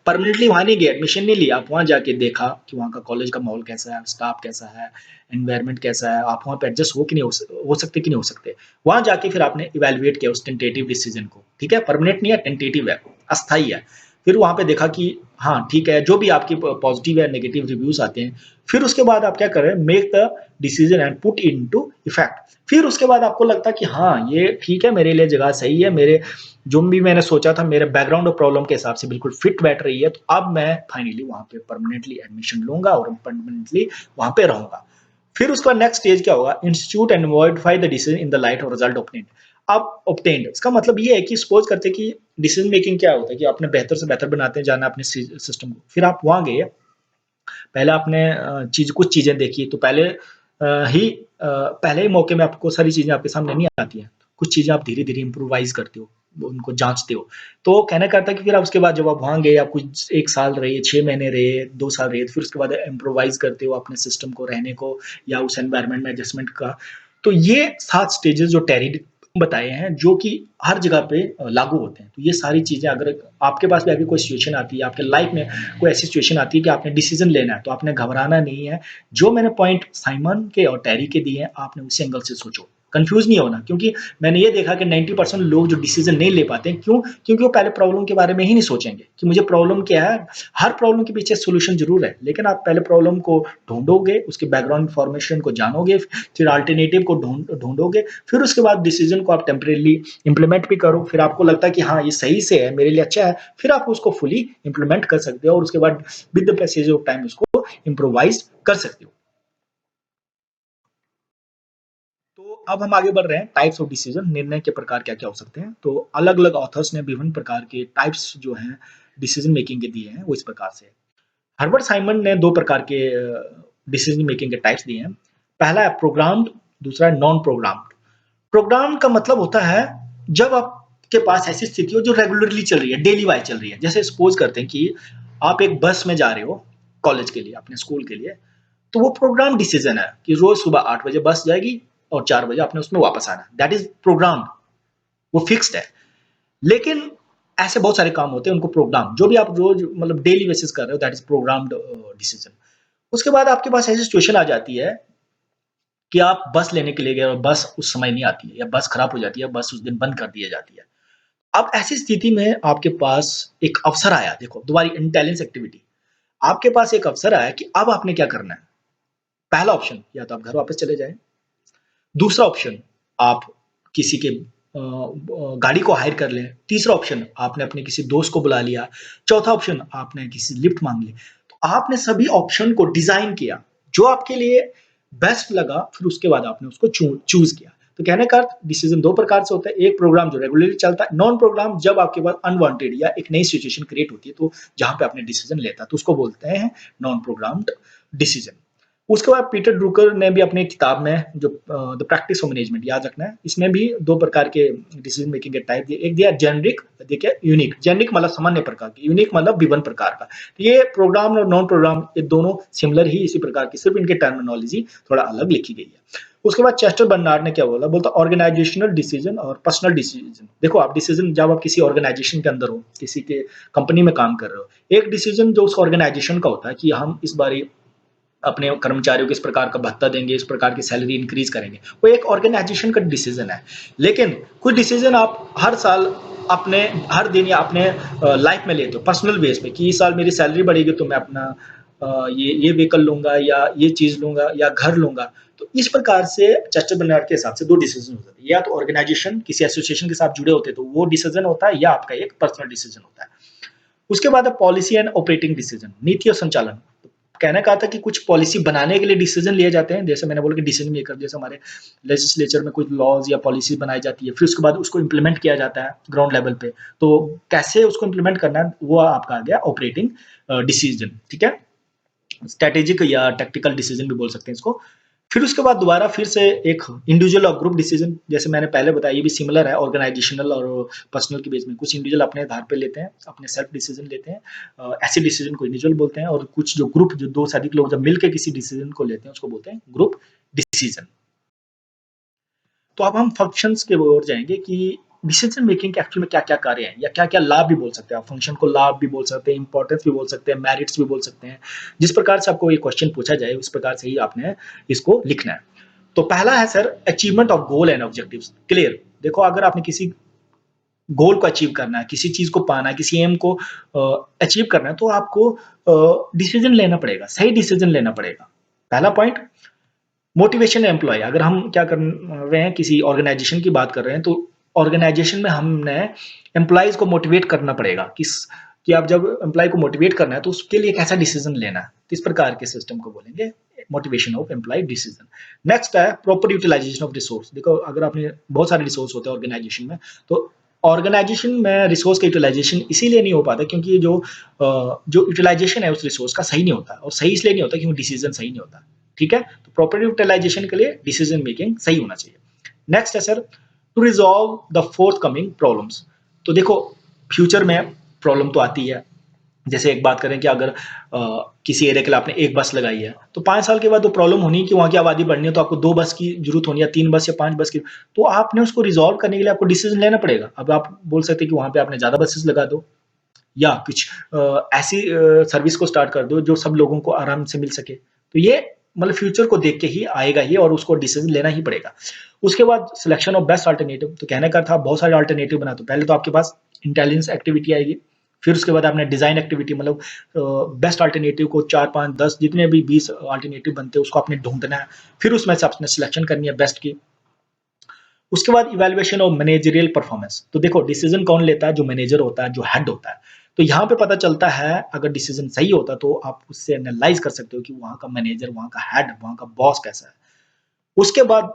परमानेंटली वहां नहीं गया, एडमिशन नहीं लिया, आप वहां जाके देखा कि वहाँ का कॉलेज का माहौल कैसा है, स्टाफ कैसा है, एनवायरनमेंट कैसा है, आप वहाँ पे एडजस्ट हो कि नहीं हो सकते कि नहीं हो सकते। वहां जाके फिर आपने इवेलुएट किया उस टेंटेटिव डिसीजन को। ठीक है, परमानेंट नहीं है, टेंटेटिव है, अस्थाई है। फिर वहां पे देखा कि हाँ ठीक है, जो भी आपकी पॉजिटिव या नेगेटिव रिव्यूज आते हैं, फिर उसके बाद आप क्या करें, make the decision and put into effect. फिर उसके बाद आपको लगता है कि हाँ ये ठीक है, मेरे लिए जगह सही है, मेरे जो भी मैंने सोचा था मेरे बैकग्राउंड और प्रॉब्लम के हिसाब से बिल्कुल फिट बैठ रही है, तो अब मैं फाइनली वहां पे परमानेंटली एडमिशन लूंगा और परमानेंटली वहां पे रहूंगा। फिर उसका नेक्स्ट स्टेज क्या होगा, institute and modify the decision in the light और रिजल्ट ऑब्टेन्ड। अब ऑब्टेन्ड इसका मतलब ये है कि सपोज करते हैं कि डिसीजन मेकिंग क्या होता है कि आपने बेहतर से बेहतर बनाते हैं जाना अपने सिस्टम को, फिर आप वहां गए, पहले आपने कुछ चीजें देखी, तो पहले ही मौके में आपको सारी चीजें आपके सामने नहीं आती हैं, कुछ चीजें आप धीरे धीरे इम्प्रोवाइज करते हो, उनको जांचते हो। तो कहना करता है कि फिर आप उसके बाद जब आप वहां गए, आप कुछ 1 साल रहे, 6 महीने रहे, 2 साल रहे, फिर उसके बाद इम्प्रोवाइज करते हो अपने सिस्टम को, रहने को या उस एनवायरमेंट में एडजस्टमेंट का। तो ये 7 स्टेजेस जो टेरी बताए हैं, जो कि हर जगह पे लागू होते हैं। तो ये सारी चीजें अगर आपके पास भी अभी कोई सिचुएशन आती है, आपके लाइफ में कोई ऐसी सिचुएशन आती है कि आपने डिसीजन लेना है, तो आपने घबराना नहीं है। जो मैंने पॉइंट साइमन के और टेरी के दिए हैं, आपने उसी एंगल से सोचो, कंफ्यूज नहीं होना। क्योंकि मैंने ये देखा कि 90% लोग जो डिसीजन नहीं ले पाते हैं, क्यों? क्योंकि वो पहले प्रॉब्लम के बारे में ही नहीं सोचेंगे कि मुझे प्रॉब्लम क्या है। हर प्रॉब्लम के पीछे सोल्यूशन जरूर है, लेकिन आप पहले प्रॉब्लम को ढूंढोगे, उसके बैकग्राउंड इन्फॉर्मेशन को जानोगे, फिर अल्टरनेटिव को ढूंढोगे, फिर उसके बाद डिसीजन को आप टेम्परेली इंप्लीमेंट भी करो। फिर आपको लगता है कि हाँ, ये सही से है, मेरे लिए अच्छा है, फिर आप उसको फुली इंप्लीमेंट कर सकते हो और उसके बाद with the passage of time उसको इम्प्रोवाइज कर सकते हो। तो अब हम आगे बढ़ रहे हैं, टाइप्स ऑफ डिसीजन, निर्णय के प्रकार क्या क्या हो सकते हैं। तो अलग अलग ऑथर्स ने विभिन्न प्रकार के टाइप्स जो हैं डिसीजन मेकिंग के दिए हैं, वो इस प्रकार से। हर्बर्ट साइमन ने 2 प्रकार के डिसीजन मेकिंग के टाइप्स दिए हैं। पहला है प्रोग्राम्ड, दूसरा है नॉन प्रोग्राम्ड। प्रोग्राम का मतलब होता है जब आपके पास ऐसी स्थिति हो जो रेगुलरली चल रही है, डेली वाइज चल रही है। जैसे सपोज करते हैं कि आप एक बस में जा रहे हो कॉलेज के लिए, अपने स्कूल के लिए, तो वो प्रोग्राम डिसीजन है कि रोज सुबह 8 बजे बस जाएगी और 4 बजे आपने उसमें वापस आना। दैट इज प्रोग्राम, वो फिक्स्ड है। लेकिन ऐसे बहुत सारे काम होते हैं, उनको प्रोग्राम, जो भी आप रोज मतलब डेली बेसिस कर रहे हो, दैट इज प्रोग्राम्ड डिसीजन। उसके बाद आपके पास ऐसी सिचुएशन आ जाती है कि आप बस लेने के लिए गए और बस उस समय नहीं आती है, या बस खराब हो जाती है, बस उस दिन बंद कर दी जाती है। अब ऐसी स्थिति में आपके पास एक अवसर आया, देखो दोबारा इंटेलिजेंस एक्टिविटी, आपके पास एक अवसर आया कि अब आपने क्या करना है। पहला ऑप्शन, या तो आप घर वापस चले जाएं। दूसरा ऑप्शन, आप किसी के गाड़ी को हायर कर लें। तीसरा ऑप्शन, आपने अपने किसी दोस्त को बुला लिया। चौथा ऑप्शन, आपने किसी लिफ्ट मांग ली। तो आपने सभी ऑप्शन को डिजाइन किया जो आपके लिए बेस्ट लगा, फिर उसके बाद आपने उसको चूज किया। तो कहने का अर्थ, डिसीजन 2 प्रकार से होता है। एक प्रोग्राम जो रेगुलरली चलता है, नॉन प्रोग्राम जब आपके पास अनवांटेड या एक नई सिचुएशन क्रिएट होती है, तो जहां पे आपने डिसीजन लेता है, तो उसको बोलते हैं नॉन प्रोग्राम्ड डिसीजन। उसके बाद पीटर ड्रुकर ने भी अपनी किताब में जो द प्रैक्टिस ऑफ मैनेजमेंट, याद रखना है, इसमें भी 2 प्रकार के डिसीजन मेकिंग के टाइप दिए। एक दिया जेनरिक, देखिए यूनिक। जेनरिक मतलब सामान्य प्रकार की, यूनिक मतलब विभिन्न प्रकार का। तो ये प्रोग्राम और नॉन प्रोग्राम, ये दोनों सिमिलर ही इसी प्रकार की, सिर्फ इनकी टर्मिनोलॉजी थोड़ा अलग लिखी गई है। उसके बाद चेस्टर बर्नार्ड ने क्या बोला, बोलता ऑर्गेनाइजेशनल डिसीजन और पर्सनल डिसीजन। देखो आप डिसीजन, जब आप किसी ऑर्गेनाइजेशन के अंदर हो, किसी के कंपनी में काम कर रहे हो, एक डिसीजन जो उस ऑर्गेनाइजेशन का होता है कि हम इस बार अपने कर्मचारियों को इस प्रकार का भत्ता देंगे, इस प्रकार की सैलरी इंक्रीज करेंगे, वो एक ऑर्गेनाइजेशन का डिसीजन है। लेकिन कुछ डिसीजन आप हर साल अपने, हर दिन या अपने लाइफ में लेते हो पर्सनल बेस पे, कि इस साल मेरी सैलरी बढ़ेगी तो मैं अपना ये व्हीकल लूंगा या ये चीज लूंगा या घर लूंगा। तो इस प्रकार से चेस्टर बर्नार्ड के हिसाब से 2 डिसीजन होते हैं, या तो ऑर्गेनाइजेशन किसी एसोसिएशन के साथ जुड़े होते हैं तो वो डिसीजन होता है, या आपका एक पर्सनल डिसीजन होता है। उसके बाद है पॉलिसी एंड ऑपरेटिंग डिसीजन, नीति और संचालन। कहना कहा था कि कुछ पॉलिसी बनाने के लिए डिसीजन लिए जाते हैं, जैसे मैंने बोला कि डिसीजन मेकर, जैसे हमारे लेजिस्लेचर में कुछ लॉज या पॉलिसी बनाई जाती है, फिर उसके बाद उसको इंप्लीमेंट किया जाता है ग्राउंड लेवल पे। तो कैसे उसको इंप्लीमेंट करना है, वो आपका आ गया ऑपरेटिंग डिसीजन। ठीक है, स्ट्रेटेजिक या टेक्टिकल डिसीजन भी बोल सकते हैं इसको। फिर उसके बाद दोबारा फिर से एक इंडिविजुअल और ग्रुप डिसीजन, जैसे मैंने पहले बताया, ये भी सिमिलर है ऑर्गेनाइजेशनल और पर्सनल के बेस में। कुछ इंडिविजुअल अपने आधार पे लेते हैं, अपने सेल्फ डिसीजन लेते हैं, ऐसे डिसीजन को इंडिविजुअल बोलते हैं। और कुछ जो ग्रुप, जो 2 से अधिक लोग जब मिलकर किसी डिसीजन को लेते हैं, उसको बोलते हैं ग्रुप डिसीजन। तो अब हम फंक्शंस के ओर जाएंगे कि डिसीजन मेकिंग के एक्चुअल में क्या क्या कार्य हैं, या क्या क्या लाभ भी बोल सकते हैं आप। फंक्शन को लाभ भी बोल सकते हैं, इंपॉर्टेंस भी बोल सकते हैं, मेरिट्स भी बोल सकते हैं। जिस प्रकार से आपको ये क्वेश्चन पूछा जाए, उस प्रकार से ही आपने इसको लिखना है। तो पहला है sir, achievement of goal and objectives. Clear, देखो अगर आपने किसी गोल को अचीव करना है, किसी चीज को पाना है, किसी एम को अचीव करना है, तो आपको डिसीजन लेना पड़ेगा, सही डिसीजन लेना पड़ेगा। पहला पॉइंट, मोटिवेशन एम्प्लॉय। अगर हम क्या कर रहे हैं, किसी ऑर्गेनाइजेशन की बात कर रहे हैं, तो ऑर्गेनाइजेशन में हमने एम्प्लॉयज को मोटिवेट करना पड़ेगा, कि आप जब एम्प्लॉय को मोटिवेट करना है तो उसके लिए कैसा डिसीजन लेना है। तो इस प्रकार के सिस्टम को बोलेंगे motivation of employ decision. Next है प्रॉपर यूटिलाइजेशन ऑफ रिसोर्स। देखो अगर आपने बहुत सारे रिसोर्स होते हैं ऑर्गेनाइजेशन में, तो ऑर्गेनाइजेशन में रिसोर्स का यूटिलाइजेशन इसीलिए नहीं हो पाता क्योंकि जो यूटिलाइजेशन है उस रिसोर्स का सही नहीं होता, और सही इसलिए नहीं होता क्योंकि डिसीजन सही नहीं होता। ठीक है, तो प्रॉपर यूटिलाइजेशन के लिए डिसीजन मेकिंग सही होना चाहिए। नेक्स्ट है sir to resolve the forthcoming problems. तो देखो फ्यूचर में प्रॉब्लम तो आती है। जैसे एक बात करें कि अगर किसी एरिया के लिए आपने एक बस लगाई है, तो 5 साल के बाद तो प्रॉब्लम होनी कि वहाँ की आबादी बढ़नी है, तो आपको 2 बस की जरूरत होनी है, 3 बस या 5 बस की। तो आपने उसको रिजॉल्व करने के लिए आपको डिसीजन लेना पड़ेगा। अब आप बोल सकते हैं कि वहाँ पे आपने ज्यादा बसेस लगा दो, या कुछ ऐसी सर्विस को स्टार्ट कर दो जो सब लोगों को आराम से मिल सके। तो ये मतलब फ्यूचर को देख के ही आएगा ये, और उसको डिसीजन लेना ही पड़ेगा। उसके बाद सिलेक्शन ऑफ बेस्ट अल्टरनेटिव। तो कहने का था बहुत सारे अल्टरनेटिव बना, तो पहले तो आपके पास इंटेलिजेंस एक्टिविटी आएगी, फिर उसके बाद आपने डिजाइन एक्टिविटी, मतलब बेस्ट अल्टरनेटिव को 4 5 10 जितने भी 20 अल्टरनेटिव बनते हैं उसको आपने ढूंढना है, फिर उसमें से आपने सिलेक्शन करनी है बेस्ट की। उसके बाद इवैल्यूएशन ऑफ मैनेजरियल परफॉर्मेंस। तो देखो डिसीजन कौन लेता है, जो मैनेजर होता है, जो हेड होता है। तो यहाँ पे पता चलता है अगर डिसीजन सही होता तो आप उससे एनालाइज कर सकते हो कि वहां का मैनेजर, वहां का हेड, वहां का बॉस कैसा है। उसके बाद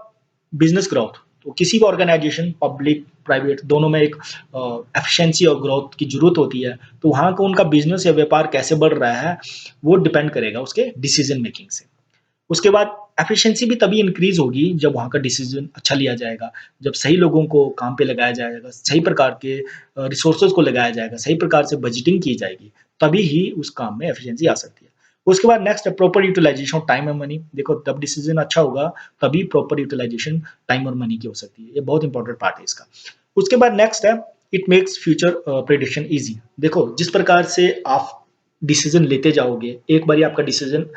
बिजनेस ग्रोथ। तो किसी भी ऑर्गेनाइजेशन, पब्लिक प्राइवेट, दोनों में एक एफिशिएंसी और ग्रोथ की जरूरत होती है। तो वहां का उनका बिजनेस या व्यापार कैसे बढ़ रहा है वो डिपेंड करेगा उसके डिसीजन मेकिंग से। उसके बाद एफिशिएंसी भी तभी इंक्रीज होगी जब वहाँ का डिसीजन अच्छा लिया जाएगा, जब सही लोगों को काम पे लगाया जाएगा, सही प्रकार के रिसोर्सेज को लगाया जाएगा, सही प्रकार से बजटिंग की जाएगी, तभी ही उस काम में एफिशिएंसी आ सकती है। उसके बाद नेक्स्ट है प्रॉपर यूटिलाइजेशन ऑफ टाइम और मनी। देखो जब डिसीजन अच्छा होगा तभी प्रॉपर यूटिलाइजेशन टाइम और मनी की हो सकती है। ये बहुत इंपॉर्टेंट पार्ट है इसका। उसके बाद नेक्स्ट है it makes future prediction easy. देखो जिस प्रकार से आप डिसीजन लेते जाओगे, एक बार आपका डिसीजन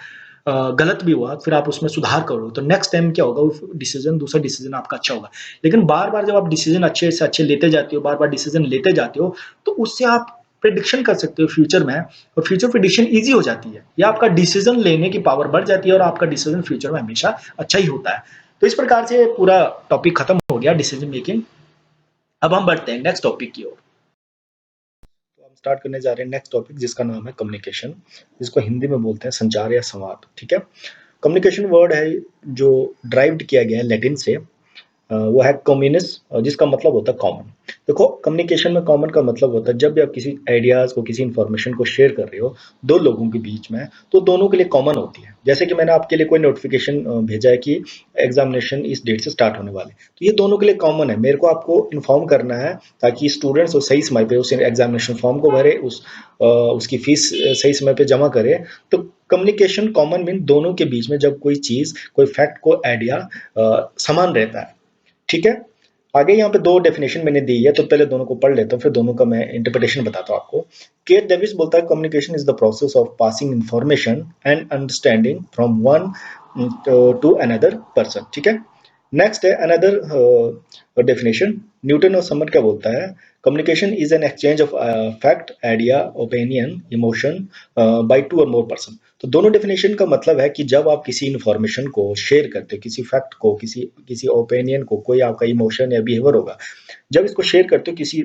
गलत भी हुआ, फिर आप उसमें सुधार करो, तो नेक्स्ट टाइम क्या होगा, वो डिसीजन, दूसरा डिसीजन आपका अच्छा होगा। लेकिन बार बार जब आप डिसीजन अच्छे से अच्छे लेते जाते हो, बार बार डिसीजन लेते जाते हो, तो उससे आप प्रिडिक्शन कर सकते हो फ्यूचर में, और फ्यूचर प्रिडिक्शन ईजी हो जाती है, या आपका डिसीजन लेने की पावर बढ़ जाती है, और आपका डिसीजन फ्यूचर में हमेशा अच्छा ही होता है। तो इस प्रकार से पूरा टॉपिक खत्म हो गया डिसीजन मेकिंग। अब हम बढ़ते हैं नेक्स्ट टॉपिक की ओर। तो हम स्टार्ट करने जा रहे हैं नेक्स्ट टॉपिक जिसका नाम है कम्युनिकेशन, जिसको हिंदी में बोलते हैं संचार या संवाद। ठीक है, कम्युनिकेशन वर्ड है जो ड्राइव्ड किया गया है लैटिन से। वो है कम्युनिस, जिसका मतलब होता है कॉमन। देखो कम्युनिकेशन में कॉमन का मतलब होता है जब भी आप किसी आइडियाज को, किसी इंफॉर्मेशन को शेयर कर रहे हो दो लोगों के बीच में, तो दोनों के लिए कॉमन होती है। जैसे कि मैंने आपके लिए कोई नोटिफिकेशन भेजा है कि एग्जामिनेशन इस डेट से स्टार्ट होने वाले, तो ये दोनों के लिए कॉमन है। मेरे को आपको इन्फॉर्म करना है ताकि स्टूडेंट्स सही समय पे उस एग्जामिनेशन फॉर्म को भरे, उसकी फीस सही समय पे जमा करे। तो कम्युनिकेशन कॉमन मीन दोनों के बीच में जब कोई चीज, कोई फैक्ट, कोई आइडिया समान रहता है। ठीक है, आगे यहाँ पे दो डेफिनेशन मैंने दी है, तो पहले दोनों को पढ़ लेता हूँ, फिर दोनों का मैं इंटरप्रिटेशन बताता हूँ आपको। केट डेविस बोलता है communication is the process of passing information and understanding from one two another person. ठीक है, नेक्स्ट है अनदर डेफिनेशन। न्यूटन और समर क्या बोलता है, communication is an exchange of fact, idea, opinion, emotion by two और मोर पर्सन। तो दोनों डेफिनेशन का मतलब है कि जब आप किसी इंफॉर्मेशन को शेयर करते हो, किसी फैक्ट को, किसी किसी ओपिनियन को, कोई आपका इमोशन या बिहेवियर होगा, जब इसको शेयर करते हो किसी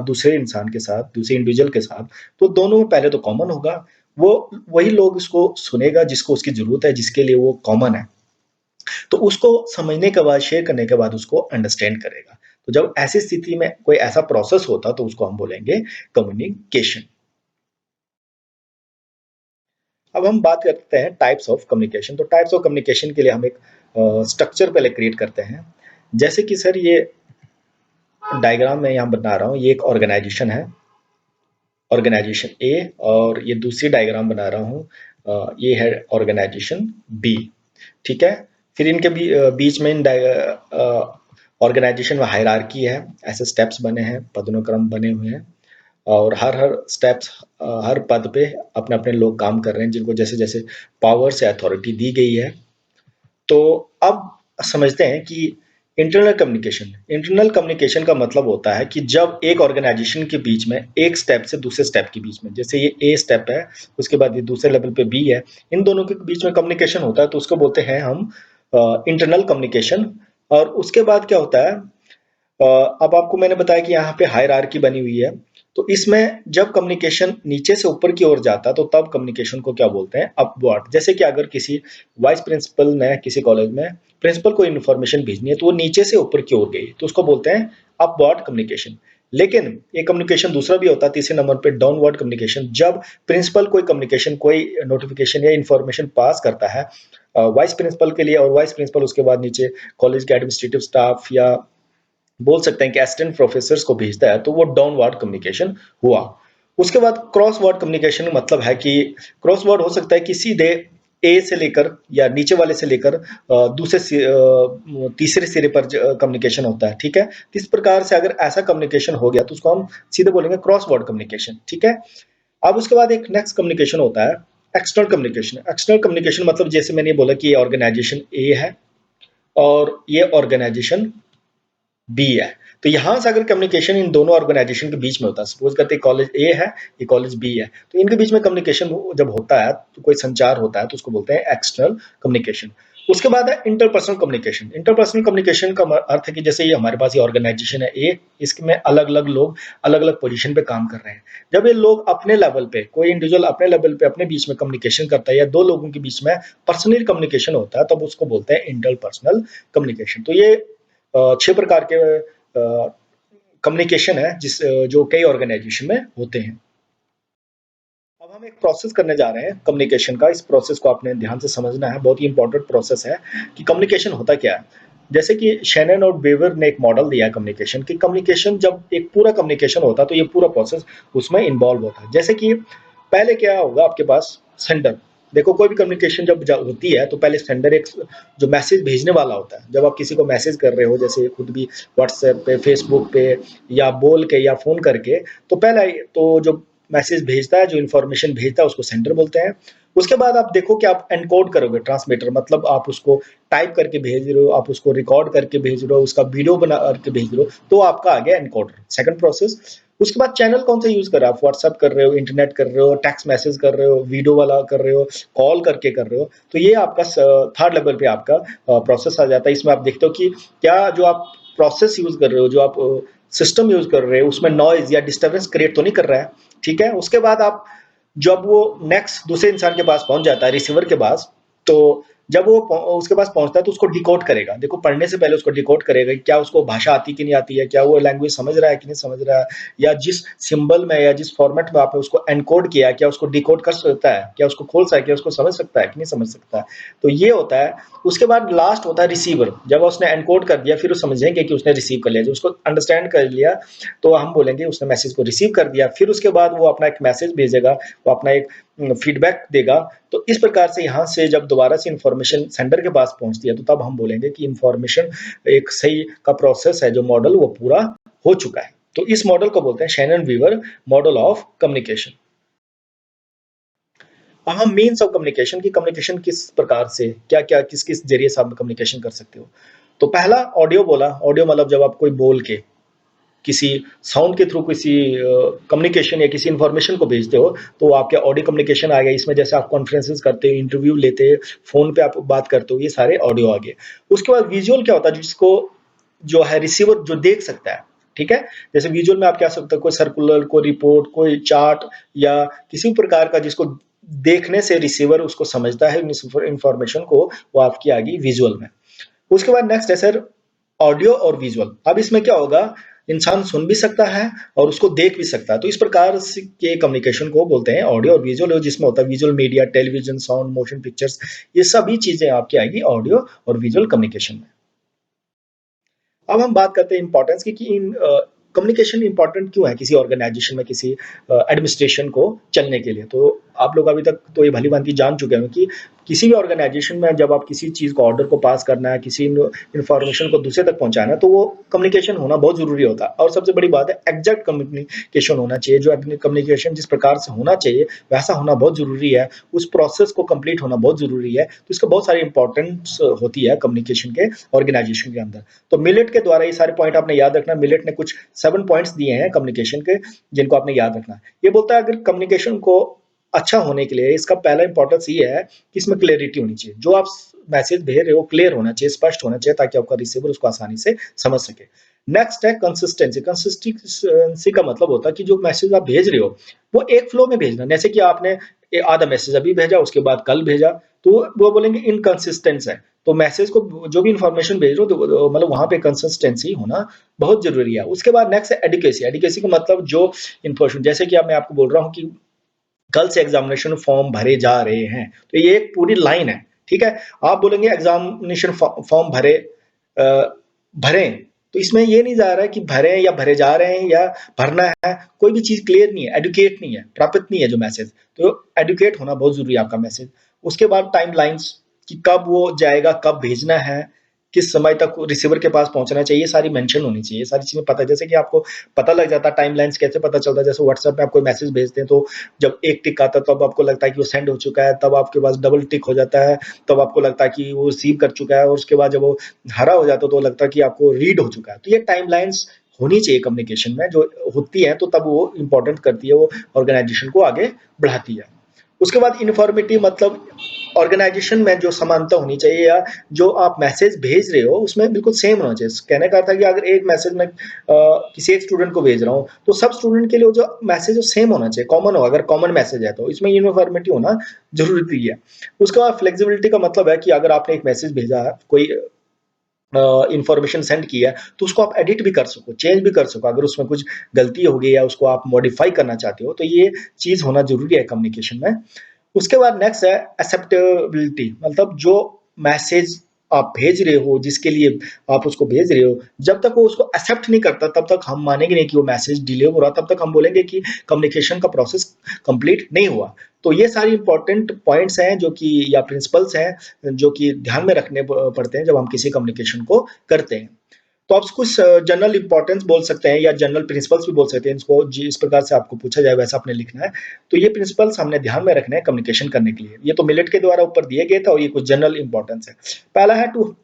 दूसरे इंसान के साथ, दूसरे इंडिविजुअल के साथ, तो दोनों में पहले तो कॉमन होगा। वो वही लोग इसको सुनेगा जिसको उसकी जरूरत है, जिसके लिए वो कॉमन है। तो उसको समझने के बाद, शेयर करने के बाद उसको अंडरस्टैंड करेगा। तो जब ऐसी स्थिति में कोई ऐसा प्रोसेस होता तो उसको हम बोलेंगे कम्युनिकेशन। अब हम बात करते हैं टाइप्स ऑफ कम्युनिकेशन। तो टाइप्स ऑफ कम्युनिकेशन के लिए हम एक स्ट्रक्चर पहले क्रिएट करते हैं। जैसे कि सर ये डायग्राम में यहाँ बना रहा हूँ, ये एक ऑर्गेनाइजेशन है, ऑर्गेनाइजेशन ए, और ये दूसरी डायग्राम बना रहा हूँ, ये है ऑर्गेनाइजेशन बी। ठीक है, फिर इनके बीच में ऑर्गेनाइजेशन में हायरार्की है, ऐसे स्टेप्स बने हैं, पदानुक्रम बने हुए हैं, और हर हर स्टेप्स, हर पद पे अपने अपने लोग काम कर रहे हैं जिनको जैसे जैसे पावर से अथॉरिटी दी गई है। तो अब समझते हैं कि इंटरनल कम्युनिकेशन का मतलब होता है कि जब एक ऑर्गेनाइजेशन के बीच में एक स्टेप से दूसरे स्टेप के बीच में, जैसे ये ए स्टेप है, उसके बाद ये दूसरे लेवल पे बी है, इन दोनों के बीच में कम्युनिकेशन होता है, तो उसको बोलते हैं हम इंटरनल कम्युनिकेशन। और उसके बाद क्या होता है, अब आपको मैंने बताया कि यहाँ पे हायरार्की बनी हुई है, तो इसमें जब कम्युनिकेशन नीचे से ऊपर की ओर जाता है तो तब कम्युनिकेशन को क्या बोलते हैं, अपवर्ड। जैसे कि अगर किसी वाइस प्रिंसिपल ने किसी कॉलेज में प्रिंसिपल को इन्फॉर्मेशन भेजनी है तो वो नीचे से ऊपर की ओर गई तो उसको बोलते हैं अपवर्ड कम्युनिकेशन। लेकिन एक कम्युनिकेशन दूसरा भी होता है तीसरे नंबर पे, डाउनवर्ड कम्युनिकेशन। जब प्रिंसिपल कोई कम्युनिकेशन, कोई नोटिफिकेशन या इन्फॉर्मेशन पास करता है वाइस प्रिंसिपल के लिए, और वाइस प्रिंसिपल उसके बाद नीचे कॉलेज के एडमिनिस्ट्रेटिव स्टाफ या बोल सकते हैं कि असिस्टेंट प्रोफेसर्स को भेजता है, तो वो डाउनवर्ड कम्युनिकेशन हुआ। उसके बाद क्रॉस वर्ड कम्युनिकेशन मतलब है कि क्रॉस वर्ड हो सकता है कि सीधे ए से लेकर या नीचे वाले से लेकर तीसरे सिरे पर कम्युनिकेशन होता है, ठीक है। इस प्रकार से अगर ऐसा कम्युनिकेशन हो गया तो उसको हम सीधे बोलेंगे क्रॉस वर्ड कम्युनिकेशन, ठीक है। अब उसके बाद एक नेक्स्ट कम्युनिकेशन होता है एक्सटर्नल कम्युनिकेशन। एक्सटर्नल कम्युनिकेशन मतलब जैसे मैंने बोला कि ये ऑर्गेनाइजेशन ए है और ये ऑर्गेनाइजेशन बी है, तो यहां से अगर कम्युनिकेशन इन दोनों ऑर्गेनाइजेशन के बीच में होता है, सपोज करते हैं कॉलेज ए है, ये कॉलेज बी है, तो इनके बीच में कम्युनिकेशन जब होता है, तो कोई संचार होता है, तो उसको बोलते हैं एक्सटर्नल कम्युनिकेशन। उसके बाद है इंटरपर्सनल कम्युनिकेशन। इंटरपर्सनल कम्युनिकेशन का अर्थ है कि जैसे ये हमारे पास ये ऑर्गेनाइजेशन है ए, इसमें अलग अलग लोग अलग अलग पोजीशन पे काम कर रहे हैं। जब ये लोग अपने लेवल पे, कोई इंडिविजुअल अपने लेवल पे अपने बीच में कम्युनिकेशन करता है या दो लोगों के बीच में पर्सनल कम्युनिकेशन होता है, तब उसको बोलते हैं इंटरपर्सनल कम्युनिकेशन। तो ये 6 प्रकार के कम्युनिकेशन है जो कई ऑर्गेनाइजेशन में होते हैं। अब हम एक प्रोसेस करने जा रहे हैं कम्युनिकेशन का। इस प्रोसेस को आपने ध्यान से समझना है, बहुत ही इंपॉर्टेंट प्रोसेस है कि कम्युनिकेशन होता क्या है। जैसे कि शैनन और वेवर ने एक मॉडल दिया है कम्युनिकेशन की। कम्युनिकेशन जब एक पूरा कम्युनिकेशन होता है तो ये पूरा प्रोसेस उसमें इन्वॉल्व होता है। जैसे कि पहले क्या होगा आपके पास, सेंडर। देखो कोई भी कम्युनिकेशन जब होती है तो पहले सेंडर एक जो मैसेज भेजने वाला होता है। जब आप किसी को मैसेज कर रहे हो, जैसे खुद भी व्हाट्सएप पे, फेसबुक पे या बोल के या फोन करके, तो पहला तो जो मैसेज भेजता है, जो इन्फॉर्मेशन भेजता है, उसको सेंडर बोलते हैं। उसके बाद आप देखो कि आप एनकोड करोगे, ट्रांसमीटर मतलब आप उसको टाइप करके भेज रहे हो, आप उसको रिकॉर्ड करके भेज रहे हो, उसका वीडियो बना करके भेज रहे हो, तो आपका आ गया एनकोडर, सेकंड प्रोसेस। उसके बाद चैनल कौन सा यूज कर रहे हो आप, व्हाट्सएप कर रहे हो, इंटरनेट कर रहे हो, टेक्स्ट मैसेज कर रहे हो, वीडियो वाला कर रहे हो, कॉल करके कर रहे हो, तो ये आपका थर्ड लेवल पे आपका प्रोसेस आ जाता है। इसमें आप देखते हो कि क्या जो आप प्रोसेस यूज कर रहे हो, जो आप सिस्टम यूज कर रहे हो, उसमें नॉइज या डिस्टर्बेंस क्रिएट तो नहीं कर रहा है, ठीक है। उसके बाद आप जब वो नेक्स्ट दूसरे इंसान के पास पहुंच जाता है, रिसीवर के पास, तो जब वो उसके पास पहुंचता है तो उसको डिकोड करेगा। देखो पढ़ने से पहले उसको डिकोड करेगा कि क्या उसको भाषा आती कि नहीं आती है, क्या वो लैंग्वेज समझ रहा है कि नहीं समझ रहा है, या जिस सिंबल में या जिस फॉर्मेट में आपने उसको एनकोड किया है, क्या उसको डिकोड कर सकता है, क्या उसको खोल सकता है, क्या उसको समझ सकता है कि नहीं समझ सकता है। तो ये होता है। उसके बाद लास्ट होता है रिसीवर। जब उसने एनकोड कर दिया, फिर वो समझेंगे कि उसने रिसीव कर लिया, जो उसको अंडरस्टैंड कर लिया, तो हम बोलेंगे उसने मैसेज को रिसीव कर दिया। फिर उसके बाद वो अपना एक मैसेज भेजेगा, वो अपना एक फीडबैक देगा। तो इस प्रकार से यहाँ से जब दोबारा से इंफॉर्मेशन सेंडर के पास पहुंचती है, तो तब हम बोलेंगे कि इंफॉर्मेशन एक सही का प्रोसेस है, जो मॉडल वो पूरा हो चुका है। तो इस मॉडल को बोलते हैं Shannon Weaver model of communication. अब हम मीन्स ऑफ कम्युनिकेशन की, कम्युनिकेशन किस प्रकार से, क्या क्या किस किस जरिए से आप कम्युनिकेशन कर सकते हो। तो पहला ऑडियो बोला। ऑडियो मतलब जब आप कोई बोल के किसी साउंड के थ्रू किसी कम्युनिकेशन या किसी इंफॉर्मेशन को भेजते हो, तो वो आपके ऑडियो कम्युनिकेशन आ गया। इसमें जैसे आप कॉन्फ्रेंसेस करते हो, इंटरव्यू लेते हो, फोन पे आप बात करते हो, ये सारे ऑडियो आ गए। उसके बाद विजुअल क्या होता है, जिसको जो है रिसीवर जो देख सकता है, ठीक है। जैसे विजुअल में आप क्या सकते हो, कोई सर्कुलर, कोई रिपोर्ट, कोई चार्ट या किसी प्रकार का जिसको देखने से रिसीवर उसको समझता है इंफॉर्मेशन को, वो आपकी आ गई विजुअल में। उसके बाद नेक्स्ट है सर ऑडियो और विजुअल। अब इसमें क्या होगा, इंसान सुन भी सकता है और उसको देख भी सकता है। तो इस प्रकार के कम्युनिकेशन को बोलते हैं ऑडियो और विजुअल, जिसमें होता है visual media, television, sound, motion pictures, ये सभी चीजें आपकी आएगी ऑडियो और विजुअल कम्युनिकेशन में। अब हम बात करते हैं इंपॉर्टेंस की कि इन कम्युनिकेशन इंपॉर्टेंट क्यों है किसी ऑर्गेनाइजेशन में, किसी एडमिनिस्ट्रेशन को चलने के लिए। तो आप लोग अभी तक तो ये भली भांति जान चुके हैं कि किसी भी ऑर्गेनाइजेशन में जब आप किसी चीज को, ऑर्डर को पास करना है, किसी इंफॉर्मेशन को दूसरे तक पहुंचाना है, तो वो कम्युनिकेशन होना बहुत जरूरी होता है। और सबसे बड़ी बात है एग्जैक्ट कम्युनिकेशन होना चाहिए। जो कम्युनिकेशन जिस प्रकार से होना चाहिए वैसा होना बहुत जरूरी है। उस प्रोसेस को कंप्लीट होना बहुत जरूरी है। तो इसका बहुत सारी इंपॉर्टेंस होती है कम्युनिकेशन के ऑर्गेनाइजेशन के अंदर। तो मिलेट के द्वारा ये सारे पॉइंट आपने याद रखना। मिलेट ने कुछ 7 पॉइंट्स दिए हैं कम्युनिकेशन के, जिनको आपने याद रखना है। ये बोलता है अगर कम्युनिकेशन को अच्छा होने के लिए इसका पहला इंपॉर्टेंस ये है कि इसमें क्लैरिटी होनी चाहिए। जो आप मैसेज भेज रहे हो क्लियर होना चाहिए, स्पष्ट होना चाहिए, ताकि आपका रिसीवर उसको आसानी से समझ सके। नेक्स्ट है कंसिस्टेंसी। कंसिस्टेंसी का मतलब होता है कि जो मैसेज आप भेज रहे हो वो एक फ्लो में भेजना। जैसे कि आपने आधा मैसेज अभी भेजा, उसके बाद कल भेजा, तो वो बोलेंगे इनकंसिस्टेंस है। तो मैसेज को जो भी इंफॉर्मेशन भेज रहे हो तो मतलब वहां पे कंसिस्टेंसी होना बहुत जरूरी है। उसके बाद नेक्स्ट है एडुकेसी। एडुकेसी का मतलब जो इन्फॉर्मेशन, जैसे कि अब मैं आपको बोल रहा हूँ कि कल से एग्जामिनेशन फॉर्म भरे जा रहे हैं, तो ये एक पूरी लाइन है, ठीक है। आप बोलेंगे एग्जामिनेशन फॉर्म अ, भरें, तो इसमें ये नहीं जा रहा है कि भरें या भरे जा रहे हैं या भरना है, कोई भी चीज क्लियर नहीं है, एडुकेट नहीं है, प्राप्त नहीं है जो मैसेज। तो एडुकेट होना बहुत जरूरी है आपका मैसेज। उसके बाद टाइम लाइन्स, कि कब वो जाएगा, कब भेजना है, किस समय तक रिसीवर के पास पहुंचना चाहिए, सारी मेंशन होनी चाहिए, सारी चीजें पता है। जैसे कि आपको पता लग जाता है टाइम लाइन्स, कैसे पता चलता है, जैसे व्हाट्सएप में आप कोई मैसेज भेजते हैं तो जब एक टिक आता है तब आपको लगता है कि वो सेंड हो चुका है, तब आपके पास डबल टिक हो जाता है, तब आपको लगता है कि वो रिसीव कर चुका है, और उसके बाद जब वो हरा हो जाता है तो लगता है कि आपको रीड हो चुका है। तो ये टाइम लाइन्स होनी चाहिए कम्युनिकेशन में, जो होती है तो तब वो इंपॉर्टेंट करती है, वो ऑर्गेनाइजेशन को आगे बढ़ाती है। उसके बाद इन्फॉर्मेटिव मतलब ऑर्गेनाइजेशन में जो समानता होनी चाहिए, या जो आप मैसेज भेज रहे हो उसमें बिल्कुल सेम होना चाहिए। कहने का था कि अगर एक मैसेज मैं किसी एक स्टूडेंट को भेज रहा हूँ तो सब स्टूडेंट के लिए जो मैसेज है सेम होना चाहिए, कॉमन हो। अगर कॉमन मैसेज है तो इसमें यूनिफॉर्मिटी होना जरूरी है। उसके बाद फ्लेक्सिबिलिटी का मतलब है कि अगर आपने एक मैसेज भेजा है, कोई इंफॉर्मेशन सेंड की है, तो उसको आप एडिट भी कर सको, चेंज भी कर सको। अगर उसमें कुछ गलती हो गई या उसको आप मॉडिफाई करना चाहते हो, तो ये चीज होना जरूरी है कम्युनिकेशन में। उसके बाद नेक्स्ट है एक्सेप्टेबिलिटी। मतलब जो मैसेज आप भेज रहे हो, जिसके लिए आप उसको भेज रहे हो, जब तक वो उसको एक्सेप्ट नहीं करता तब तक हम मानेंगे नहीं कि वो मैसेज डिले हो रहा, तब तक हम बोलेंगे कि कम्युनिकेशन का प्रोसेस कंप्लीट नहीं हुआ। तो ये सारी इंपॉर्टेंट पॉइंट्स हैं जो कि, या प्रिंसिपल्स हैं जो कि ध्यान में रखने पड़ते हैं जब हम किसी कम्युनिकेशन को करते हैं। तो आप कुछ जनरल इंपॉर्टेंस बोल सकते हैं या जनरल प्रिंसिपल्स भी बोल सकते हैं, इसको जिस प्रकार से आपको पूछा जाए वैसा आपने लिखना है। तो ये प्रिंसिपल्स हमने ध्यान में रखने हैं कम्युनिकेशन करने के लिए। ये तो मिलेट के द्वारा ऊपर दिए गए थे, और ये कुछ जनरल इंपॉर्टेंस है। पहला है to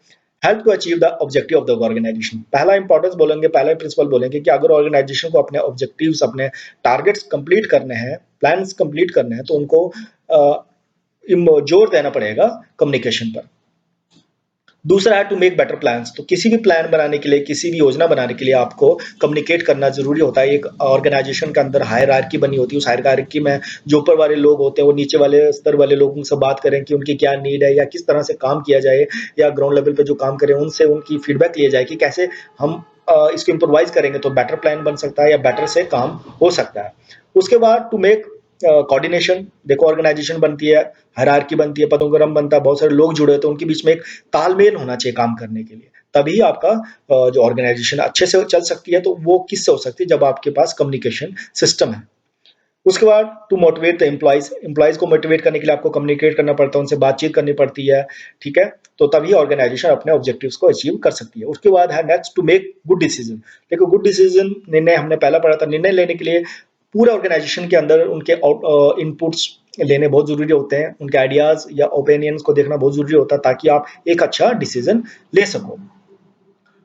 help to achieve the objective of the organisation. पहला इंपॉर्टेंस बोलेंगे, पहला प्रिंसिपल बोलेंगे कि अगर ऑर्गेनाइजेशन को अपने ऑब्जेक्टिव्स, अपने टारगेट्स कंप्लीट करने हैं, प्लान्स कंप्लीट करने हैं, तो उनको जोर देना पड़ेगा कम्युनिकेशन पर। दूसरा है टू मेक बेटर प्लान्स। तो किसी भी प्लान बनाने के लिए, किसी भी योजना बनाने के लिए आपको कम्युनिकेट करना जरूरी होता है। एक ऑर्गेनाइजेशन के अंदर हायरार्की बनी होती है, उस हायरार्की में जो ऊपर वाले लोग होते हैं वो नीचे वाले स्तर वाले लोगों से बात करें कि उनकी क्या नीड है, या किस तरह से काम किया जाए, या ग्राउंड लेवल पे जो काम करें उनसे उनकी फीडबैक लिए जाए कि कैसे हम इसको इम्प्रोवाइज करेंगे तो बेटर प्लान बन सकता है, या बेटर से काम हो सकता है। उसके बाद टू मेक कोऑर्डिनेशन। देखो ऑर्गेनाइजेशन बनती है, हायरार्की बनती है, पदों बनता है, बहुत सारे लोग जुड़े होते हैं, उनके बीच में एक तालमेल होना चाहिए काम करने के लिए। तभी आपका जो ऑर्गेनाइजेशन अच्छे से चल सकती है। तो वो किससे हो सकती है, जब आपके पास कम्युनिकेशन सिस्टम है। उसके बाद to motivate the employees. Employees को मोटिवेट करने के लिए आपको कम्युनिकेट करना पड़ता है, उनसे बातचीत करनी पड़ती है, ठीक है। तो तभी ऑर्गेनाइजेशन अपने ऑब्जेक्टिव्स को अचीव कर सकती है। उसके बाद है next to make good decision. देखो गुड डिसीजन, निर्णय हमने पहला पढ़ा था, निर्णय लेने के लिए पूरे ऑर्गेनाइजेशन के अंदर उनके इनपुट्स लेने बहुत जरूरी होते हैं, उनके आइडियाज या ओपिनियंस को देखना बहुत जरूरी होता है, ताकि आप एक अच्छा डिसीजन ले सको।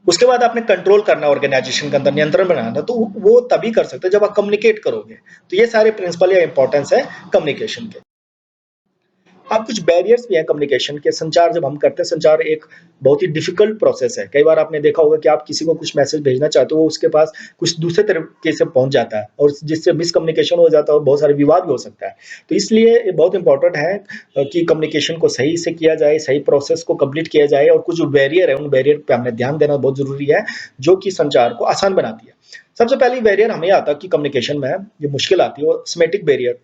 उसके बाद आपने कंट्रोल करना, ऑर्गेनाइजेशन के अंदर नियंत्रण बनाना, तो वो तभी कर सकते हो जब आप कम्युनिकेट करोगे। तो ये सारे प्रिंसिपल या इंपॉर्टेंस है कम्युनिकेशन के। अब कुछ बैरियर्स भी हैं कम्युनिकेशन के। संचार जब हम करते हैं, संचार एक बहुत ही डिफिकल्ट प्रोसेस है। कई बार आपने देखा होगा कि आप किसी को कुछ मैसेज भेजना चाहते हो, वो उसके पास कुछ दूसरे तरीके से पहुंच जाता है, और जिससे मिसकम्युनिकेशन हो जाता है और बहुत सारे विवाद भी हो सकता है। तो इसलिए ये बहुत इंपॉर्टेंट है कि कम्युनिकेशन को सही से किया जाए, सही प्रोसेस को कंप्लीट किया जाए, और कुछ जो बैरियर है उन बैरियर पे हमें ध्यान देना बहुत जरूरी है, जो कि संचार को आसान बनाती है। सबसे पहली बैरियर हमें आता है कि कम्युनिकेशन में ये मुश्किल आती है, वो सेमेटिक बैरियर।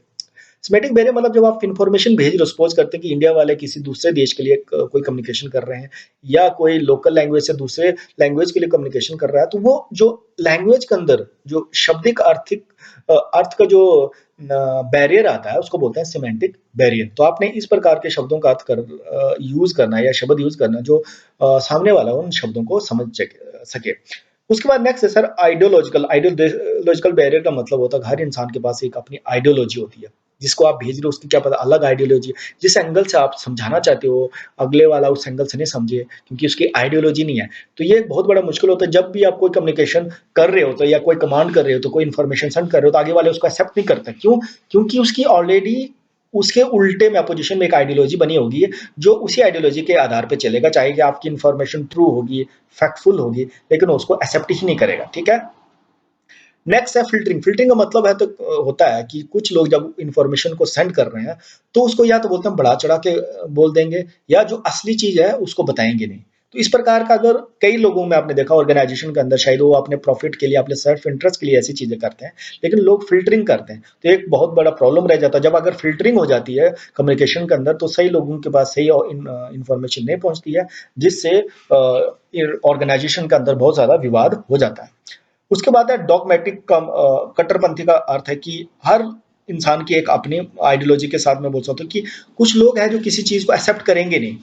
सेमेटिक बैरियर मतलब जब आप इन्फॉर्मेशन भेज रहे हो, सपोज करते हैं कि इंडिया वाले किसी दूसरे देश के लिए कोई कम्युनिकेशन कर रहे हैं, या कोई लोकल लैंग्वेज से दूसरे लैंग्वेज के लिए कम्युनिकेशन कर रहा है, तो वो जो लैंग्वेज के अंदर जो शब्दिक आर्थिक अर्थ का जो बैरियर आता है उसको बोलते हैं सिमेंटिक बैरियर। तो आपने इस प्रकार के शब्दों का अर्थ कर यूज करना, या शब्द यूज करना जो सामने वाला उन शब्दों को समझ सके। उसके बाद नेक्स्ट है सर आइडियोलॉजिकल बैरियर। का मतलब होता है हर इंसान के पास एक अपनी आइडियोलॉजी होती है, जिसको आप भेज रहे हो उसकी क्या पता अलग आइडियोलॉजी है। जिस एंगल से आप समझाना चाहते हो, अगले वाला उस एंगल से नहीं समझे, क्योंकि उसकी आइडियोलॉजी नहीं है। तो ये एक बहुत बड़ा मुश्किल होता है जब भी आप कोई कम्युनिकेशन कर रहे हो, तो या कोई कमांड कर रहे हो, तो कोई इन्फॉर्मेशन सेंड कर रहे हो, तो आगे वाले उसको एक्सेप्ट नहीं करते। क्यों? क्योंकि उसकी ऑलरेडी उसके उल्टे में अपोजिशन में एक आइडियोलॉजी बनी होगी जो उसी आइडियोलॉजी के आधार पे चलेगा, चाहे कि आपकी इन्फॉर्मेशन ट्रू होगी, फैक्टफुल होगी, लेकिन वो उसको एक्सेप्ट ही नहीं करेगा, ठीक है? नेक्स्ट है फ़िल्टरिंग। फ़िल्टरिंग का मतलब है तो होता है कि कुछ लोग जब इन्फॉर्मेशन को सेंड कर रहे हैं, तो उसको या तो बोलते हैं बढ़ा-चढ़ा के बोल देंगे, या जो असली चीज़ है उसको बताएँगे नहीं। तो इस प्रकार का अगर कई लोगों में आपने देखा ऑर्गेनाइज़ेशन के अंदर, शायद वो अपने प्रॉफ़िट के लिए, अपने सेल्फ इंटरेस्ट के लिए ऐसी चीज़ें करते हैं, लेकिन लोग फ़िल्टरिंग करते हैं। तो एक बहुत बड़ा प्रॉब्लम रह जाता है, जब अगर फ़िल्टरिंग हो जाती है कम्युनिकेशन के अंदर, तो सही लोगों के पास सही इन्फॉर्मेशन नहीं पहुँचती है, जिससे ऑर्गेनाइज़ेशन के अंदर बहुत ज़्यादा विवाद हो जाता है। उसके बाद है डॉगमेटिक कट्टरपंथी का अर्थ है कि हर इंसान की एक अपनी आइडियोलॉजी के साथ मैं बोल सकता हूँ कि कुछ लोग हैं जो किसी चीज़ को एक्सेप्ट करेंगे नहीं,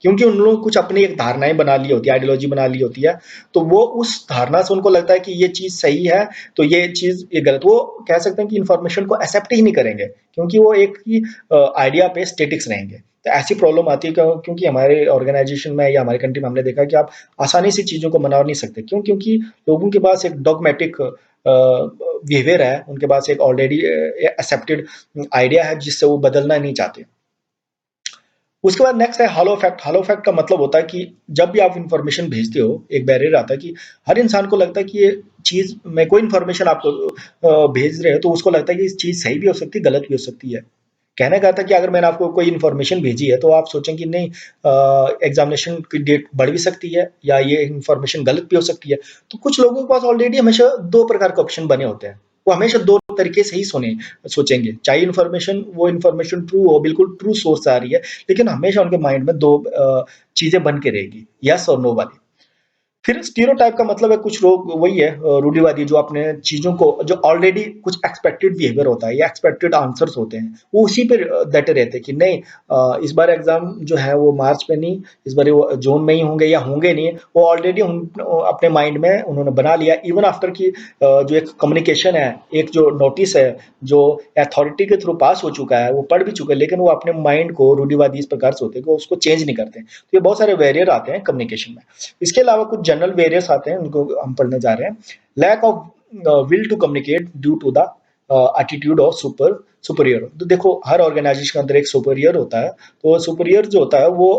क्योंकि उन लोगों को कुछ अपनी एक धारणाएँ बना ली होती है, आइडियोलॉजी बना ली होती है, तो वो उस धारणा से उनको लगता है कि ये चीज़ सही है, तो ये गलत। वो कह सकते हैं कि इन्फॉर्मेशन को एक्सेप्ट ही नहीं करेंगे, क्योंकि वो एक ही आइडिया पे स्टैटिक्स रहेंगे। तो ऐसी प्रॉब्लम आती है क्योंकि हमारे ऑर्गेनाइज़ेशन में या हमारी कंट्री में हमने देखा है कि आप आसानी से चीज़ों को मना नहीं सकते। क्यों? क्योंकि लोगों के पास एक डॉगमेटिक बिहेवियर है, उनके पास एक ऑलरेडी एक्सेप्टेड आइडिया है जिससे वो बदलना नहीं चाहते। उसके बाद नेक्स्ट है हॉलो इफेक्ट। हॉलो इफेक्ट का मतलब होता है कि जब भी आप इन्फॉर्मेशन भेजते हो, एक बैरियर आता है कि हर इंसान को लगता है कि ये चीज़ मैं कोई इन्फॉर्मेशन आपको भेज रहे हो, तो उसको लगता है कि इस चीज़ सही भी हो सकती है, गलत भी हो सकती है। कहने का था कि अगर मैंने आपको कोई इन्फॉर्मेशन भेजी है, तो आप सोचें कि नहीं, एग्ज़ामिनेशन की डेट बढ़ भी सकती है या ये इन्फॉर्मेशन गलत भी हो सकती है। तो कुछ लोगों के पास ऑलरेडी हमेशा 2 प्रकार के ऑप्शन बने होते हैं। वो हमेशा 2 तरीके से ही सोचेंगे। चाहे वो इन्फॉर्मेशन ट्रू हो, बिल्कुल ट्रू सोर्स से आ रही है, लेकिन हमेशा उनके माइंड में 2 चीज़ें बन के रहेगी, येस और नो वाली। फिर स्टीरियोटाइप का मतलब है कुछ लोग वही है, रूढ़िवादी, जो अपने चीज़ों को जो ऑलरेडी कुछ एक्सपेक्टेड बिहेवियर होता है या एक्सपेक्टेड आंसर्स होते हैं, वो उसी पे डटे रहते हैं कि नहीं, इस बार एग्ज़ाम जो है वो मार्च में नहीं, इस बार वो जून में ही होंगे या होंगे नहीं, वो ऑलरेडी अपने माइंड में उन्होंने बना लिया, इवन आफ्टर की जो एक कम्युनिकेशन है, एक जो नोटिस है, जो अथॉरिटी के थ्रू पास हो चुका है, वो पढ़ भी चुके हैं, लेकिन वो अपने माइंड को रूढ़िवादी इस प्रकार से होते हैं कि वो उसको चेंज नहीं करते। तो ये बहुत सारे बैरियर आते हैं कम्युनिकेशन में। इसके अलावा कुछ जनरल वेरियस आते हैं, उनको हम पढ़ने जा रहे हैं। Lack of will to communicate due to the attitude of superior. तो देखो हर ऑर्गेनाइजेशन के अंदर एक सुपरियर होता है, तो सुपरियर जो होता है वो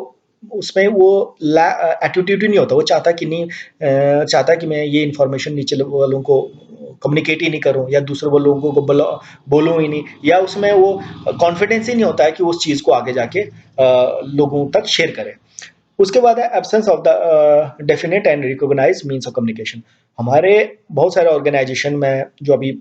उसमें वो एटीट्यूड ही नहीं होता, वो चाहता कि नहीं, चाहता कि मैं ये इन्फॉर्मेशन नीचे वालों को कम्युनिकेट ही नहीं करूं या दूसरे वो लोगों को बोलूं ही नहीं, या उसमें वो कॉन्फिडेंस ही नहीं होता है कि उस चीज़ को आगे जाके लोगों तक शेयर करें। उसके बाद है absence of the definite and recognise means of communication. हमारे बहुत सारे ऑर्गेनाइजेशन में जो अभी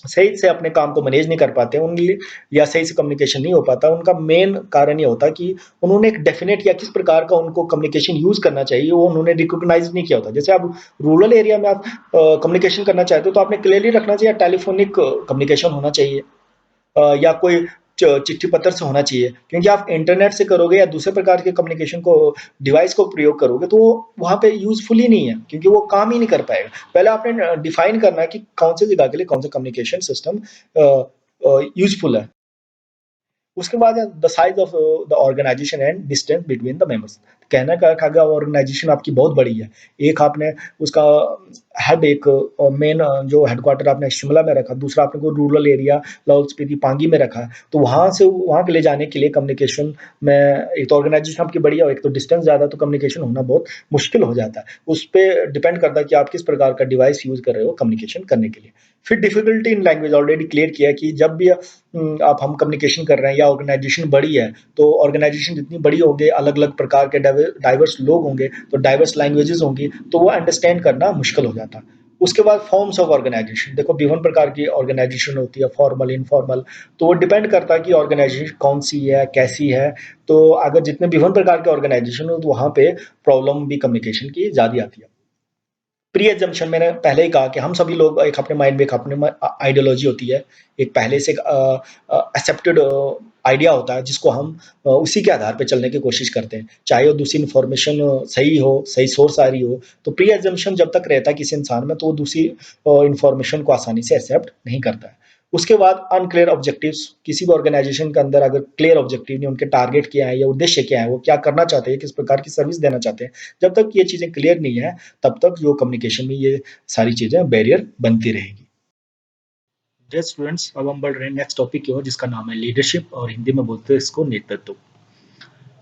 सही से अपने काम को मैनेज नहीं कर पाते उनके, या सही से कम्युनिकेशन नहीं हो पाता, उनका मेन कारण ये होता है कि उन्होंने एक डेफिनेट या किस प्रकार का उनको कम्युनिकेशन यूज करना चाहिए वो उन्होंने रिकॉग्नाइज नहीं किया होता। जैसे आप रूरल एरिया में आप कम्युनिकेशन करना चाहते हो, तो आपने क्लियरली रखना चाहिए टेलीफोनिक कम्युनिकेशन होना चाहिए, या कोई चिट्ठी पत्र से होना चाहिए, क्योंकि आप इंटरनेट से करोगे या दूसरे प्रकार के कम्युनिकेशन को डिवाइस को प्रयोग करोगे, तो वो वहाँ पे यूजफुल ही नहीं है, क्योंकि वो काम ही नहीं कर पाएगा। पहले आपने डिफाइन करना है कि कौन सी जगह के लिए कौन सा कम्युनिकेशन सिस्टम यूजफुल है। उसके बाद है the size of the organisation and distance between the members. कहने का अर्थ अगर ऑर्गेनाइजेशन आपकी बहुत बड़ी है, एक आपने उसका हेड, एक मेन जो हेडक्वार्टर आपने शिमला में रखा, दूसरा आपने कोई रूरल एरिया लाहौल स्पीति पांगी में रखा है, तो वहां से वहां के ले जाने के लिए कम्युनिकेशन में, एक तो ऑर्गेनाइजेशन आपकी बड़ी है और एक तो डिस्टेंस ज्यादा, तो कम्युनिकेशन होना बहुत मुश्किल हो जाता है। उस पर डिपेंड करता है कि आप किस प्रकार का डिवाइस यूज कर रहे हो कम्युनिकेशन करने के लिए। फिर difficulty in language already clear किया है कि जब भी आप हम कम्युनिकेशन कर रहे हैं या ऑर्गेनाइजेशन बड़ी है, तो ऑर्गेनाइजेशन जितनी बड़ी होगी, अलग अलग प्रकार के डाइवर्स लोग होंगे, तो डाइवर्स लैंग्वेजेस होंगी, तो वो अंडरस्टैंड करना मुश्किल हो जाता है। उसके बाद फॉर्म्स ऑफ ऑर्गेनाइजेशन, देखो विभिन्न प्रकार की ऑर्गेनाइजेशन होती है, फॉर्मल, इनफॉर्मल, तो वो डिपेंड करता है कि ऑर्गेनाइजेशन कौन सी है, कैसी है। तो अगर जितने विभिन्न प्रकार के ऑर्गेनाइजेशन हो, तो वहाँ पे प्रॉब्लम भी कम्युनिकेशन की ज़्यादा आती है। प्री एजम्पशन मैंने पहले ही कहा कि हम सभी लोग एक अपने माइंड में एक अपने आइडियोलॉजी होती है, एक पहले से एक्सेप्टेड आइडिया होता है जिसको हम उसी के आधार पे चलने की कोशिश करते हैं, चाहे वो दूसरी इन्फॉर्मेशन सही हो, सही सोर्स आ रही हो। तो प्री एजम्पशन जब तक रहता है किसी इंसान में, तो वो दूसरी इन्फॉर्मेशन को आसानी से एक्सेप्ट नहीं करता है। उसके बाद अनक्लियर ऑब्जेक्टिव्स, किसी भी ऑर्गेनाइजेशन के अंदर अगर क्लियर ऑब्जेक्टिव नहीं, उनके टारगेट क्या है या उद्देश्य क्या है, वो क्या करना चाहते हैं, किस प्रकार की सर्विस देना चाहते हैं, जब तक ये चीज़ें क्लियर नहीं है, तब तक जो कम्युनिकेशन में ये सारी चीज़ें बैरियर बनती रहेगी। जय स्टूडेंट्स, अब हम बढ़ रहे हैं नेक्स्ट टॉपिक की ओर जिसका नाम है लीडरशिप और हिंदी में बोलते हैं इसको नेतृत्व।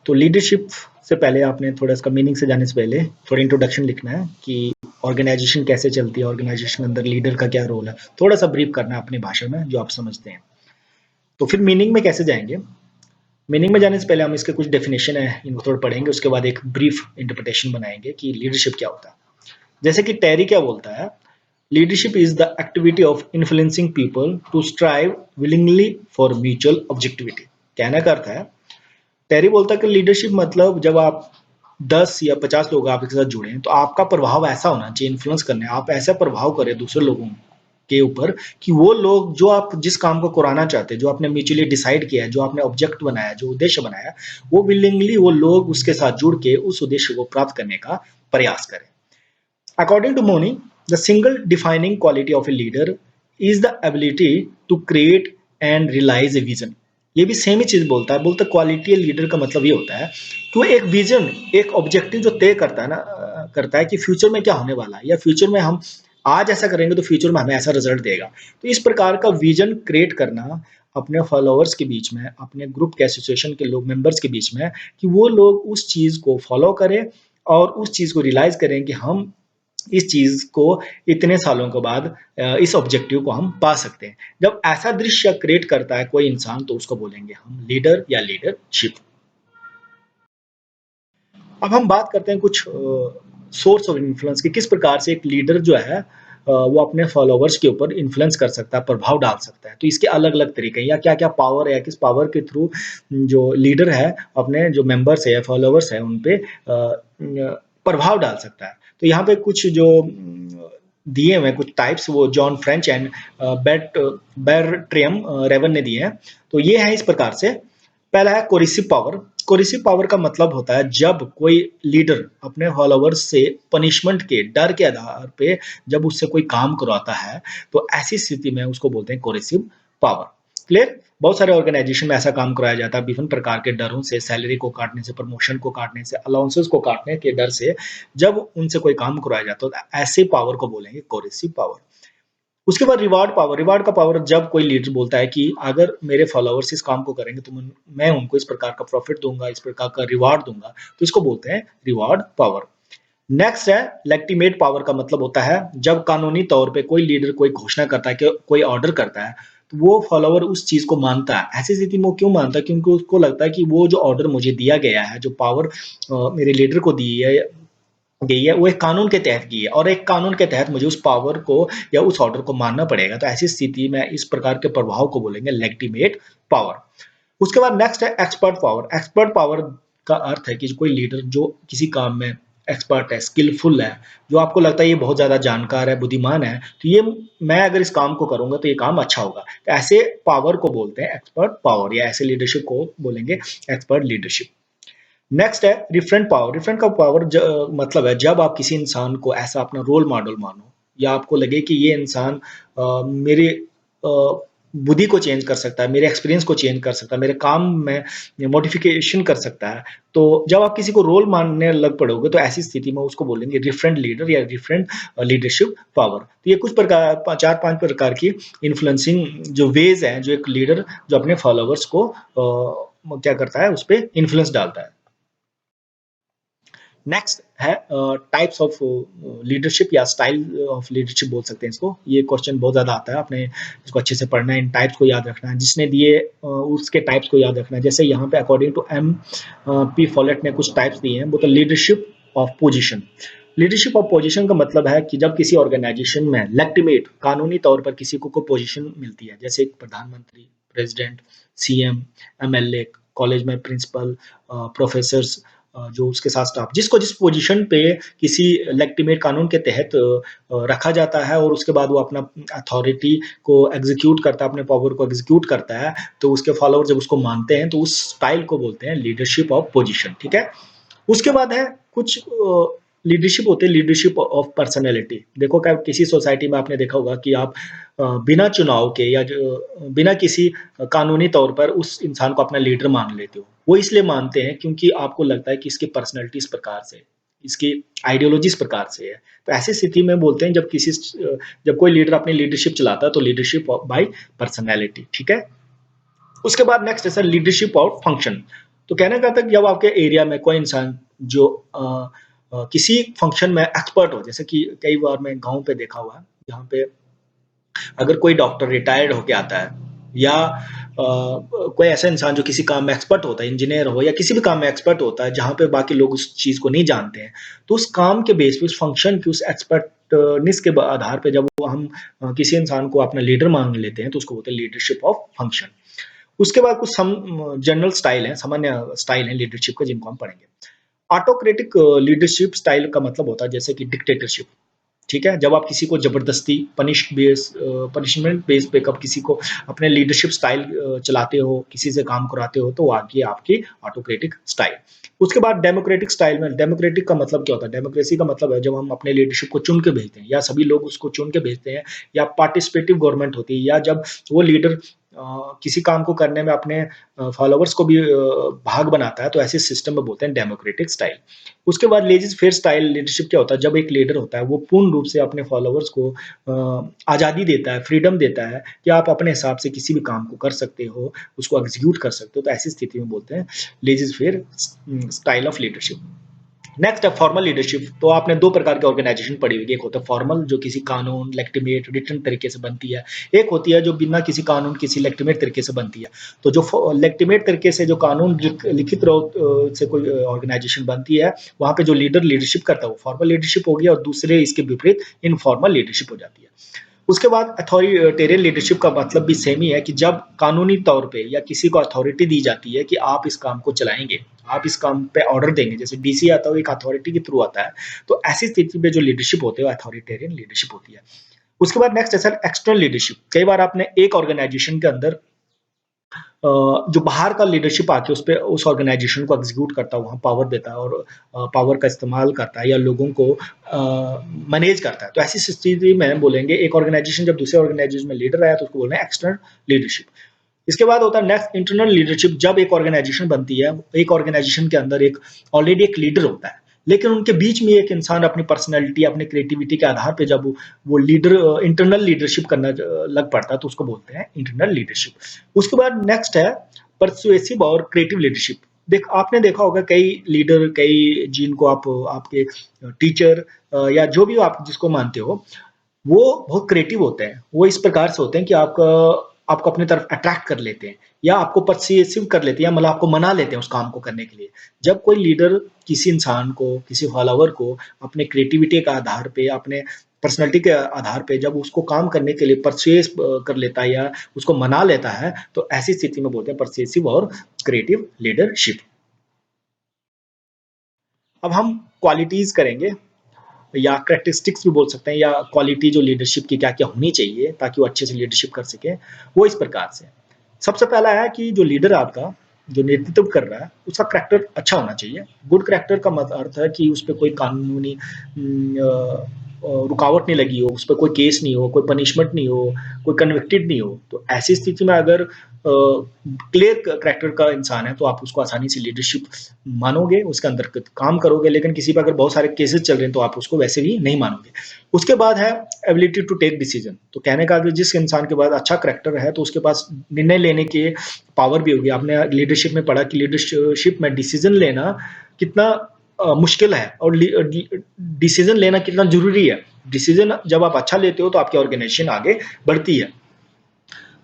तो लीडरशिप से पहले आपने थोड़ा इसका मीनिंग से जाने से पहले थोड़ा इंट्रोडक्शन लिखना है कि ऑर्गेनाइजेशन कैसे चलती है, ऑर्गेनाइजेशन के अंदर लीडर का क्या रोल है, थोड़ा सा ब्रीफ करना है अपनी भाषा में जो आप समझते हैं। तो फिर मीनिंग में कैसे जाएंगे? मीनिंग में जाने से पहले हम इसके कुछ डेफिनेशन है इनको थोड़ा पढ़ेंगे, उसके बाद एक ब्रीफ इंटरप्रिटेशन बनाएंगे कि लीडरशिप क्या होता है। जैसे कि टेरी क्या बोलता है, leadership is the activity of influencing people to strive willingly for mutual objectivity. कहने का अर्थ है, टेरी बोलता है कि लीडरशिप मतलब जब आप 10 या 50 लोग आपके साथ जुड़े हैं तो आपका प्रभाव ऐसा होना चाहिए, इन्फ्लुएंस करने आप ऐसा प्रभाव करें दूसरे लोगों के ऊपर कि वो लोग जो आप जिस काम को कराना चाहते हैं, जो आपने म्यूचुअली डिसाइड किया है, जो आपने ऑब्जेक्ट बनाया, जो उद्देश्य बनाया, वो विलिंगली वो लोग उसके साथ जुड़ के उस उद्देश्य को प्राप्त करने का प्रयास करें। According to Moni, the single defining quality of a leader is the ability to create and realize a vision. ये भी सेम ही चीज बोलता है, बोलता क्वालिटी लीडर का मतलब ये होता है कि वो एक विजन, एक ऑब्जेक्टिव जो तय करता है ना, करता है कि फ्यूचर में क्या होने वाला है या फ्यूचर में हम आज ऐसा करेंगे तो फ्यूचर में हमें ऐसा रिजल्ट देगा। तो इस प्रकार का विजन क्रिएट करना अपने फॉलोअर्स के बीच में, अपने ग्रुप के एसोसिएशन के लोग मेंबर्स के बीच में, कि वो लोग उस चीज को फॉलो करें और उस चीज को रियलाइज करें कि हम इस चीज को इतने सालों के बाद इस ऑब्जेक्टिव को हम पा सकते हैं। जब ऐसा दृश्य क्रिएट करता है कोई इंसान तो उसको बोलेंगे हम लीडर या लीडरशिप। अब हम बात करते हैं कुछ सोर्स ऑफ इन्फ्लुएंस की, किस प्रकार से एक लीडर जो है वो अपने फॉलोवर्स के ऊपर इन्फ्लुएंस कर सकता है, प्रभाव डाल सकता है। तो इसके अलग अलग तरीके या क्या क्या पावर है, किस पावर के थ्रू जो लीडर है अपने जो मेंबर्स है, फॉलोवर्स है, उन पे प्रभाव डाल सकता है। तो यहाँ पे कुछ जो दिए हुए कुछ टाइप्स वो जॉन फ्रेंच एंड बेट बेरट्रियम रेवन ने दिए हैं। तो ये है इस प्रकार से। पहला है कोरिसिव पावर। कोरिसिव पावर का मतलब होता है जब कोई लीडर अपने फॉलोवर्स से पनिशमेंट के डर के आधार पे जब उससे कोई काम करवाता है, तो ऐसी स्थिति में उसको बोलते हैं कोरिसिव पावर। क्लियर? बहुत सारे ऑर्गेनाइजेशन में ऐसा काम कराया जाता है विभिन्न प्रकार के डरों से, सैलरी को काटने से, प्रमोशन को काटने से, अलाउंसेस को काटने के डर से जब उनसे कोई काम कराया जाता है तो ऐसे पावर को बोलेंगे कोरिसिव पावर। उसके बाद रिवार्ड पावर। रिवार्ड का पावर जब कोई लीडर बोलता है कि अगर मेरे फॉलोअर्स इस काम को करेंगे तो मैं उनको इस प्रकार का प्रॉफिट दूंगा, इस प्रकार का रिवार्ड दूंगा, तो इसको बोलते हैं रिवार्ड पावर। नेक्स्ट है लेक्टिमेट पावर का मतलब होता है जब कानूनी तौर पे कोई लीडर कोई घोषणा करता है कि कोई ऑर्डर करता है तो वो फॉलोवर उस चीज को मानता है। ऐसी स्थिति में वो क्यों मानता है? क्योंकि उसको लगता है कि वो जो ऑर्डर मुझे दिया गया है, जो पावर मेरे लीडर को दी है गई है, वो एक कानून के तहत की है और एक कानून के तहत मुझे उस पावर को या उस ऑर्डर को मानना पड़ेगा। तो ऐसी स्थिति में इस प्रकार के प्रभाव को बोलेंगे लेगिटिमेट पावर। उसके बाद नेक्स्ट है एक्सपर्ट पावर। एक्सपर्ट पावर का अर्थ है कि कोई लीडर जो किसी काम में एक्सपर्ट है, स्किलफुल है, जो आपको लगता है ये बहुत ज्यादा जानकार है, बुद्धिमान है, तो ये मैं अगर इस काम को करूंगा तो ये काम अच्छा होगा। तो ऐसे पावर को बोलते हैं एक्सपर्ट पावर या ऐसे लीडरशिप को बोलेंगे एक्सपर्ट लीडरशिप। नेक्स्ट है रिफरेंट पावर। रिफरेंट का पावर मतलब है जब आप किसी इंसान को ऐसा अपना रोल मॉडल मानो या आपको लगे कि ये इंसान मेरे बुद्धि को चेंज कर सकता है, मेरे एक्सपीरियंस को चेंज कर सकता है, मेरे काम में मॉडिफिकेशन कर सकता है, तो जब आप किसी को रोल मानने लग पड़ोगे तो ऐसी स्थिति में उसको बोलेंगे रिफरेंट लीडर या रिफरेंट लीडरशिप पावर। तो ये कुछ प्रकार 4-5 प्रकार की इन्फ्लुएंसिंग जो वेज हैं जो एक लीडर जो अपने फॉलोवर्स को क्या करता है, उस पर इन्फ्लुएंस डालता है। नेक्स्ट है टाइप्स ऑफ लीडरशिप या स्टाइल ऑफ लीडरशिप बोल सकते हैं इसको। ये क्वेश्चन बहुत ज़्यादा आता है, आपने इसको अच्छे से पढ़ना है, इन टाइप्स को याद रखना है, जिसने दिए उसके टाइप्स को याद रखना है। जैसे यहाँ पे अकॉर्डिंग टू पी फॉलेट ने कुछ टाइप्स दिए हैं, वो तो leadership of position. Leadership of position का मतलब है कि जब किसी ऑर्गेनाइजेशन में लेक्टिमेट कानूनी तौर पर किसी को पोजिशन मिलती है, जैसे प्रधानमंत्री, प्रेसिडेंट, सीएम, एमएलए, कॉलेज में प्रिंसिपल, प्रोफेसर्स, जो उसके साथ स्टाफ, जिसको जिस पोजीशन पे किसी लेक्टिमेट कानून के तहत रखा जाता है और उसके बाद वो अपना अथॉरिटी को एग्जीक्यूट करता है, अपने पावर को एग्जीक्यूट करता है, तो उसके फॉलोअर जब उसको मानते हैं तो उस स्टाइल को बोलते हैं लीडरशिप ऑफ पोजीशन। ठीक है? उसके बाद है कुछ लीडरशिप होते हैं लीडरशिप ऑफ पर्सनैलिटी। देखो क्या किसी सोसाइटी में आपने देखा होगा कि आप बिना चुनाव के या बिना किसी कानूनी तौर पर उस इंसान को अपना लीडर मान लेते हो। वो इसलिए मानते हैं क्योंकि आपको लगता है कि इसकी पर्सनैलिटी इस प्रकार से। इसकी आइडियोलॉजी इस प्रकार से है। तो ऐसी स्थिति में बोलते हैं जब कोई लीडर अपनी लीडरशिप चलाता है तो लीडरशिप बाय पर्सनैलिटी, ठीक है? उसके बाद नेक्स्ट है सर लीडरशिप और फंक्शन। तो कहने का था कि जब आपके एरिया में कोई इंसान जो किसी फंक्शन में एक्सपर्ट हो, जैसे कि कई बार मैं गाँव पे देखा हुआ है, जहाँ पे अगर कोई डॉक्टर रिटायर्ड होके आता है या कोई ऐसा इंसान जो किसी काम में एक्सपर्ट होता है, इंजीनियर हो या किसी भी काम में एक्सपर्ट होता है, जहाँ पे बाकी लोग उस चीज़ को नहीं जानते हैं, तो उस काम के बेस पे, उस फंक्शन की, उस एक्सपर्टनेस के आधार पे जब वो हम किसी इंसान को अपना लीडर मान लेते हैं, तो उसको बोलते हैं लीडरशिप ऑफ फंक्शन। उसके बाद कुछ सम जनरल स्टाइल है, सामान्य स्टाइल है लीडरशिप के, जिनको हम पढ़ेंगे। ऑटोक्रेटिक लीडरशिप स्टाइल का मतलब होता है जैसे कि डिक्टेटरशिप, ठीक है? जब आप किसी को ज़बरदस्ती पनिशमेंट बेस पे कब किसी को अपने लीडरशिप स्टाइल चलाते हो, किसी से काम कराते हो, तो वो आती है आपकी ऑटोक्रेटिक स्टाइल। उसके बाद डेमोक्रेटिक स्टाइल में, डेमोक्रेटिक का मतलब क्या होता है? डेमोक्रेसी का मतलब है जब हम अपने लीडरशिप को चुन के भेजते हैं या सभी लोग उसको चुन के भेजते हैं, या पार्टिसिपेटिव गवर्नमेंट होती है, या जब वो लीडर किसी काम को करने में अपने फॉलोवर्स को भी भाग बनाता है, तो ऐसे सिस्टम में बोलते हैं डेमोक्रेटिक स्टाइल। उसके बाद लेज़ी फेयर स्टाइल लीडरशिप क्या होता है? जब एक लीडर होता है वो पूर्ण रूप से अपने फॉलोवर्स को आज़ादी देता है, फ्रीडम देता है कि आप अपने हिसाब से किसी भी काम को कर सकते हो, उसको एग्जीक्यूट कर सकते हो, तो ऐसी स्थिति में बोलते हैं lazy fair style of leadership. Next है फॉर्मल लीडरशिप। तो आपने 2 प्रकार की ऑर्गेनाइजेशन पढ़ी होगी, एक होता है फॉर्मल जो किसी कानून, लेजिटिमेट, रिटन तरीके से बनती है। एक होती है जो बिना किसी कानून, किसी लेजिटिमेट तरीके से बनती है। तो जो लेजिटिमेट तरीके से जो कानून लिखित रूप से कोई ऑर्गेनाइजेशन बनती है, वहाँ पे जो लीडर लीडरशिप करता है वो फॉर्मल लीडरशिप होगी, और दूसरे इसके विपरीत इनफॉर्मल लीडरशिप हो जाती है। उसके बाद अथॉरिटेरियन लीडरशिप का मतलब भी सेम ही है कि जब कानूनी तौर पे या किसी को अथॉरिटी दी जाती है कि आप इस काम को चलाएंगे, आप इस काम पे ऑर्डर देंगे, जैसे डीसी आता है वो एक अथॉरिटी के थ्रू आता है, तो ऐसी स्थिति में जो लीडरशिप होती है वो अथॉरिटेरियन लीडरशिप होती है। उसके बाद नेक्स्ट है सर एक्सटर्नल लीडरशिप। कई बार आपने एक ऑर्गेनाइजेशन के अंदर जो बाहर का लीडरशिप आके उस ऑर्गेनाइजेशन को एग्जीक्यूट करता है, वहाँ पावर देता है और पावर का इस्तेमाल करता है या लोगों को मैनेज करता है, तो ऐसी स्थिति में बोलेंगे एक ऑर्गेनाइजेशन जब दूसरे ऑर्गेनाइजेशन में लीडर आया तो उसको बोलना है एक्सटर्नल लीडरशिप। इसके बाद होता है नेक्स्ट इंटरनल लीडरशिप। जब एक ऑर्गेनाइजेशन बनती है, एक ऑर्गेनाइजेशन के अंदर एक ऑलरेडी एक लीडर होता है, लेकिन उनके बीच में एक इंसान अपनी पर्सनैलिटी, अपनी क्रिएटिविटी के आधार पे जब वो लीडर इंटरनल लीडरशिप करना लग पड़ता है, तो उसको बोलते हैं इंटरनल लीडरशिप। उसके बाद नेक्स्ट है परसुएसिव और क्रिएटिव लीडरशिप। आपने देखा होगा कई लीडर, कई जिनको आप आपके टीचर या जो भी आप जिसको मानते हो, वो बहुत क्रिएटिव होते हैं। वो इस प्रकार से होते हैं कि आपको अपनी तरफ अट्रैक्ट कर लेते हैं या आपको परsuasive कर लेते हैं, या मतलब आपको मना लेते हैं उस काम को करने के लिए। जब कोई लीडर किसी इंसान को, किसी फॉलोवर को अपने क्रिएटिविटी के आधार पे, अपने पर्सनैलिटी के आधार पे जब उसको काम करने के लिए परsuade कर लेता है या उसको मना लेता है, तो ऐसी स्थिति में बोलते हैं परsuasive और क्रिएटिव लीडरशिप। अब हम क्वालिटीज़ करेंगे या कैरेक्टरिस्टिक्स भी बोल सकते हैं, या क्वालिटी जो लीडरशिप की क्या-क्या होनी चाहिए ताकि वो अच्छे से लीडरशिप कर सके, वो इस प्रकार से। सबसे पहला है कि जो लीडर है आपका, जो नेतृत्व कर रहा है, उसका कैरेक्टर अच्छा होना चाहिए। गुड कैरेक्टर का अर्थ है कि उसपे कोई कानूनी रुकावट नहीं लगी हो, उसपे कोई केस नहीं हो, कोई पनिशमेंट नहीं हो, कोई कन्विक्टेड नहीं हो। तो ऐसी स्थिति में अगर क्लियर कैरेक्टर का इंसान है, तो आप उसको आसानी से लीडरशिप मानोगे, उसके अंदर काम करोगे, लेकिन किसी पे अगर बहुत सारे केसेस चल रहे हैं, तो आप उसको वैसे भी नहीं मानोगे। उसके बाद है एबिलिटी टू टेक डिसीजन। तो कहने का कि जिस इंसान के पास अच्छा कैरेक्टर है, तो उसके पास निर्णय लेने की पावर भी होगी। आपने लीडरशिप में पढ़ा कि लीडरशिप में डिसीजन लेना कितना मुश्किल है और डिसीजन लेना कितना ज़रूरी है। डिसीजन जब आप अच्छा लेते हो, तो आपकी ऑर्गेनाइजेशन आगे बढ़ती है।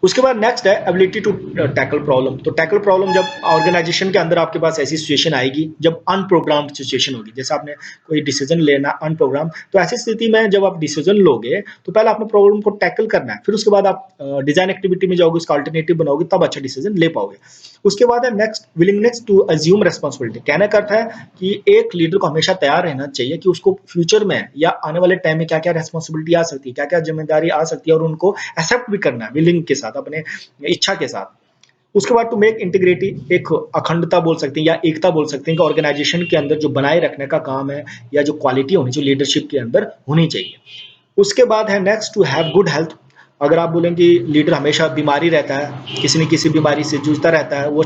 उसके बाद नेक्स्ट है एबिलिटी टू टैकल प्रॉब्लम। तो टैकल प्रॉब्लम जब ऑर्गेनाइजेशन के अंदर आपके पास ऐसी सिचुएशन आएगी जब अनप्रोग्राम्ड सिचुएशन होगी, जैसे आपने कोई डिसीजन लेना अनप्रोग्राम, तो ऐसी स्थिति में जब आप डिसीजन लोगे तो पहले आपने प्रॉब्लम को टैकल करना है, फिर उसके बाद आप डिजाइन एक्टिविटी में जाओगे, उसका अल्टरनेटिव बनाओगे, तब अच्छा डिसीजन ले पाओगे। उसके बाद है next willingness to assume responsibility. कहने का अर्थ है कि एक लीडर को हमेशा तैयार रहना चाहिए कि उसको फ्यूचर में या आने वाले टाइम में क्या क्या रेस्पॉन्सिबिलिटी आ सकती है, क्या क्या जिम्मेदारी आ सकती है, और उनको एक्सेप्ट भी करना है विलिंग के साथ, अपने इच्छा के साथ। उसके बाद टू मेक इंटीग्रिटी, एक अखंडता बोल सकते हैं या एकता बोल सकते हैं कि ऑर्गेनाइजेशन के अंदर जो बनाए रखने का काम है या जो क्वालिटी होनी चाहिए लीडरशिप के अंदर होनी चाहिए। उसके बाद है next to have good health. अगर आप बोलें कि लीडर हमेशा बीमारी रहता है, किसी न किसी बीमारी से जूझता रहता है, वो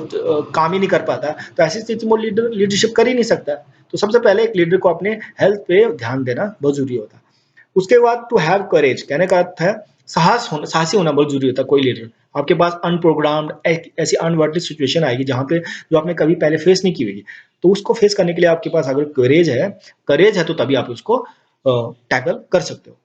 काम ही नहीं कर पाता, तो ऐसी स्थिति में वो लीडरशिप कर ही नहीं सकता। तो सबसे पहले एक लीडर को अपने हेल्थ पे ध्यान देना बहुत ज़रूरी होता है। उसके बाद टू हैव करेज, कहने का अर्थ है साहसी होना बहुत ज़रूरी होता है कोई लीडर। आपके पास अनप्रोग्राम्ड एक ऐसी अनवांटेड सिचुएशन आएगी जहाँ पे जो आपने कभी पहले फेस नहीं की होगी। तो उसको फेस करने के लिए आपके पास अगर करेज है तो तभी आप उसको टैकल कर सकते हो।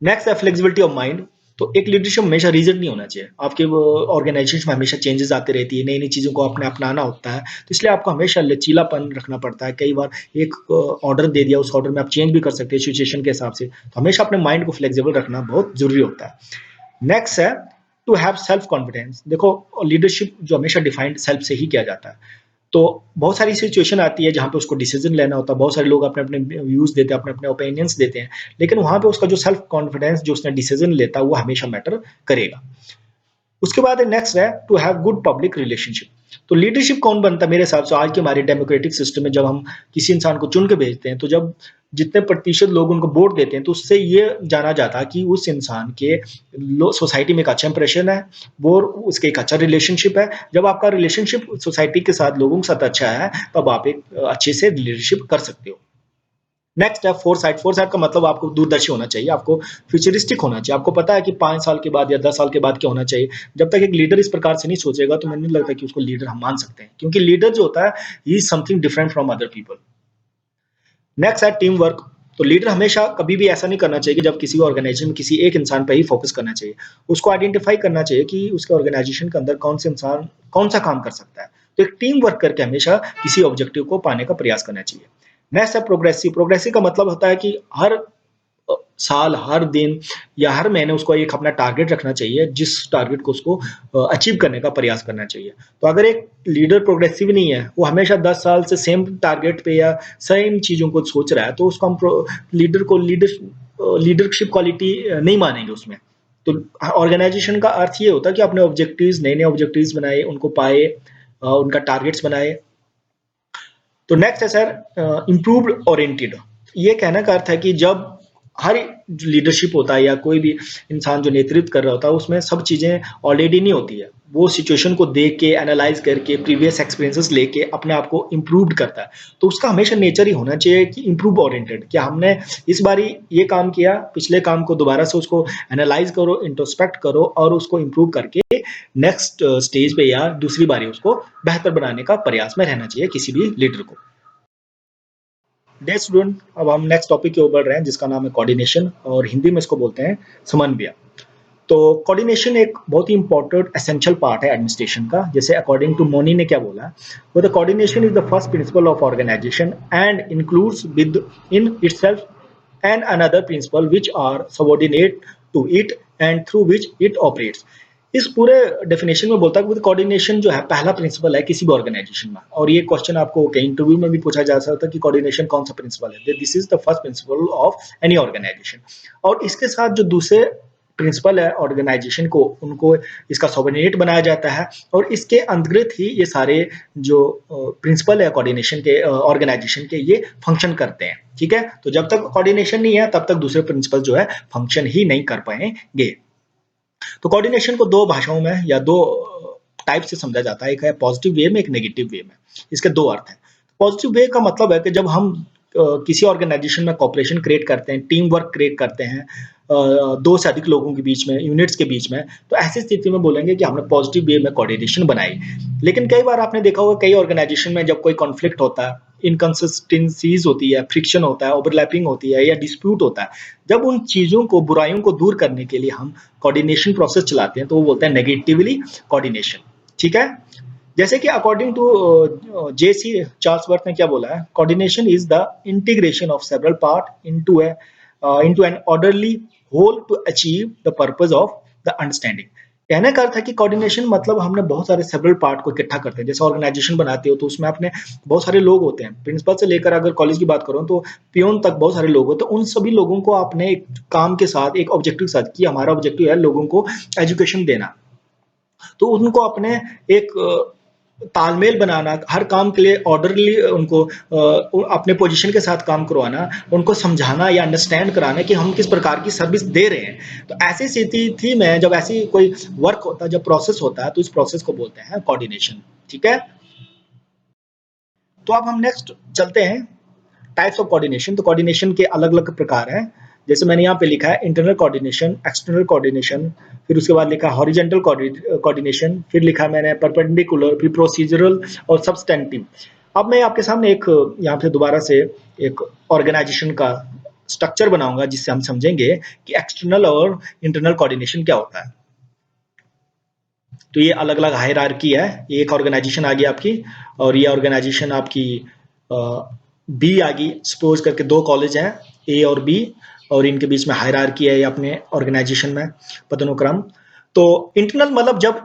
नेक्स्ट है फ्लेक्सिबिलिटी ऑफ माइंड। तो एक लीडरशिप हमेशा रिजिड नहीं होना चाहिए। आपके ऑर्गेनाइजेशन में हमेशा चेंजेस आते रहती है, नई नई चीज़ों को आपने अपनाना होता है, तो इसलिए आपको हमेशा लचीलापन रखना पड़ता है। कई बार एक ऑर्डर दे दिया, उस ऑर्डर में आप चेंज भी कर सकते हैं सिचुएशन के हिसाब से। तो हमेशा अपने माइंड को फ्लेक्सिबल रखना बहुत जरूरी होता है। नेक्स्ट है टू हैव सेल्फ कॉन्फिडेंस। देखो, लीडरशिप जो हमेशा डिफाइंड सेल्फ से ही किया जाता है। तो बहुत सारी सिचुएशन आती है जहाँ पे उसको डिसीजन लेना होता है, बहुत सारे लोग अपने अपने व्यूज देते हैं, अपने अपने ओपिनियंस देते हैं, लेकिन वहां पे उसका जो सेल्फ कॉन्फिडेंस जो उसने डिसीजन लेता है वो हमेशा मैटर करेगा। उसके बाद नेक्स्ट है to have good public relationship. तो लीडरशिप कौन बनता है मेरे हिसाब से, आज के हमारे डेमोक्रेटिक सिस्टम में जब हम किसी इंसान को चुन के भेजते हैं, तो जब जितने प्रतिशत लोग उनको वोट देते हैं, तो उससे ये जाना जाता है कि उस इंसान के सोसाइटी में एक अच्छा इंप्रेशन है, वो उसके एक अच्छा रिलेशनशिप है। जब आपका रिलेशनशिप सोसाइटी के साथ, लोगों के साथ अच्छा है, तब आप एक अच्छे से लीडरशिप कर सकते हो। नेक्स्ट है फोरसाइट। फोरसाइट का मतलब आपको दूरदर्शी होना चाहिए, आपको फ्यूचरिस्टिक होना चाहिए। आपको पता है कि 5 साल के बाद या 10 साल के बाद क्या होना चाहिए। जब तक एक लीडर इस प्रकार से नहीं सोचेगा, तो मुझे नहीं लगता कि उसको लीडर हम मान सकते हैं, क्योंकि लीडर जो होता है he is something different from other people. Next है टीम वर्क। तो लीडर हमेशा कभी भी ऐसा नहीं करना चाहिए कि जब किसी ऑर्गेनाइजेशन में किसी एक इंसान पर ही फोकस करना चाहिए। उसको आइडेंटिफाई करना चाहिए कि उसके ऑर्गेनाइजेशन के अंदर कौन से इंसान कौन सा काम कर सकता है। तो एक टीम वर्क करके हमेशा किसी ऑब्जेक्टिव को पाने का प्रयास करना चाहिए। नेक्स्ट है प्रोग्रेसिव। प्रोग्रेसिव का मतलब होता है कि हर साल, हर दिन या हर महीने उसको एक अपना टारगेट रखना चाहिए, जिस टारगेट को उसको अचीव करने का प्रयास करना चाहिए। तो अगर एक लीडर प्रोग्रेसिव नहीं है, वो हमेशा 10 साल से सेम टारगेट पे या सेम चीज़ों को सोच रहा है, तो उसको हम लीडर को लीडरशिप क्वालिटी नहीं मानेंगे उसमें। तो ऑर्गेनाइजेशन का अर्थ ये होता है कि अपने ऑब्जेक्टिव्स, नए नए ऑब्जेक्टिव्स बनाए, उनको पाए, उनका टारगेट्स बनाए। तो नेक्स्ट है सर इम्प्रूव्ड ओरिएंटेड। ये कहने का अर्थ है कि जब हर जो लीडरशिप होता है या कोई भी इंसान जो नेतृत्व कर रहा होता है, उसमें सब चीज़ें ऑलरेडी नहीं होती है। वो सिचुएशन को देख के, एनालाइज करके, प्रीवियस एक्सपीरियंसेस लेके अपने आप को इम्प्रूव करता है। तो उसका हमेशा नेचर ही होना चाहिए कि इम्प्रूव ओरिएंटेड, कि हमने इस बारी ये काम किया, पिछले काम को दोबारा से उसको एनालाइज करो, इंट्रोस्पेक्ट करो और उसको इम्प्रूव करके नेक्स्ट स्टेज पे या दूसरी बारी उसको बेहतर बनाने का प्रयास में रहना चाहिए किसी भी लीडर को। डे स्टूडेंट, अब हम नेक्स्ट टॉपिक की ओर बढ़ रहे हैं जिसका नाम है कोऑर्डिनेशन, और हिंदी में इसको बोलते हैं समन्वय। तो कोऑर्डिनेशन एक बहुत ही इंपॉर्टेंट एसेंशियल पार्ट है एडमिनिस्ट्रेशन का। जैसे अकॉर्डिंग टू मोनी ने क्या बोला, वो the coordination is the first principle of organisation and includes within itself and another principle which are subordinate to it and through which it operates। इस पूरे definition में बोलता है कि कोऑर्डिनेशन जो है पहला प्रिंसिपल है किसी भी ऑर्गेनाइजेशन में। और ये क्वेश्चन आपको कई इंटरव्यू में भी पूछा जा सकता है कि कोऑर्डिनेशन कौन सा प्रिंसिपल है। This is the first principle of any organisation. और इसके साथ जो दूसरे प्रिंसिपल है ऑर्गेनाइजेशन को, उनको इसका सबऑर्डिनेट बनाया जाता है, और इसके अंतर्गत ही ये सारे जो प्रिंसिपल है कोऑर्डिनेशन के, ऑर्गेनाइजेशन के, ये फंक्शन करते हैं। ठीक है, तो जब तक कोऑर्डिनेशन नहीं है तब तक दूसरे प्रिंसिपल जो है फंक्शन ही नहीं कर पाएंगे। तो कोऑर्डिनेशन को दो भाषाओं में या दो टाइप से समझा जाता है, एक है पॉजिटिव वे में, एक नेगेटिव वे में। इसके दो अर्थ हैं। पॉजिटिव वे का मतलब है कि जब हम किसी ऑर्गेनाइजेशन में कॉपरेशन क्रिएट करते हैं, टीम वर्क क्रिएट करते हैं, दो से अधिक लोगों के बीच में, यूनिट्स के बीच में, तो ऐसी स्थिति में बोलेंगे कि हमने पॉजिटिव वे में कोऑर्डिनेशन बनाई। लेकिन कई बार आपने देखा होगा कई ऑर्गेनाइजेशन में जब कोई कॉन्फ्लिक्ट होता है, इनकंसिस्टेंसीज होती है, फ्रिक्शन होता है, ओवरलैपिंग होती है या डिस्प्यूट होता है, जब उन चीज़ों को, बुराइयों को दूर करने के लिए हम कोऑर्डिनेशन प्रोसेस चलाते हैं, तो वो बोलते हैं नेगेटिवली कोऑर्डिनेशन। ठीक है, जैसे कि according to J C Charlesworth ने क्या बोला है, coordination is the integration of several part into an orderly whole to achieve the purpose of the understanding. कहने का अर्थ है कि कोऑर्डिनेशन मतलब हमने बहुत सारे सेवरल पार्ट को इकट्ठा करते हैं। जैसे ऑर्गेनाइजेशन बनाते हो तो उसमें अपने बहुत सारे लोग होते हैं, प्रिंसिपल से लेकर अगर कॉलेज की बात करो तो पियोन तक बहुत सारे लोग होते हैं। उन सभी लोगों को आपने एक काम के साथ, एक ऑब्जेक्टिव के साथ, कि हमारा ऑब्जेक्टिव है लोगों को एजुकेशन देना, तो उनको अपने एक तालमेल बनाना, हर काम के लिए ऑर्डरली उनको अपने पोजीशन के साथ काम करवाना, उनको समझाना या अंडरस्टैंड कराना कि हम किस प्रकार की सर्विस दे रहे हैं। तो ऐसी स्थिति में जब ऐसी कोई वर्क होता है, जब प्रोसेस होता है, तो इस प्रोसेस को बोलते हैं कोऑर्डिनेशन। ठीक है? तो अब हम नेक्स्ट चलते हैं टाइप्स ऑफ कोऑर्डिनेशन। तो कोऑर्डिनेशन के अलग-अलग प्रकार हैं। जैसे मैंने यहाँ पे लिखा है इंटरनल कोऑर्डिनेशन, एक्सटर्नल कोऑर्डिनेशन, फिर उसके बाद लिखा हॉरिजॉन्टल कोऑर्डिनेशन, फिर लिखा मैंने परपेंडिकुलर, फिर प्रोसीजरल और सब्सटेंटिव। अब मैं आपके सामने एक यहाँ पे दोबारा से एक ऑर्गेनाइजेशन का स्ट्रक्चर बनाऊंगा जिससे हम समझेंगे कि एक्सटर्नल और इंटरनल कोऑर्डिनेशन क्या होता है। तो ये अलग-अलग हायरार्की है। ये एक ऑर्गेनाइजेशन आ गई आपकी, और ये ऑर्गेनाइजेशन आपकी बी आ गई। सपोज करके दो कॉलेज हैं, ए और बी, और इनके बीच में हायरार्की है अपने ऑर्गेनाइजेशन में, पदानुक्रम। तो इंटरनल मतलब जब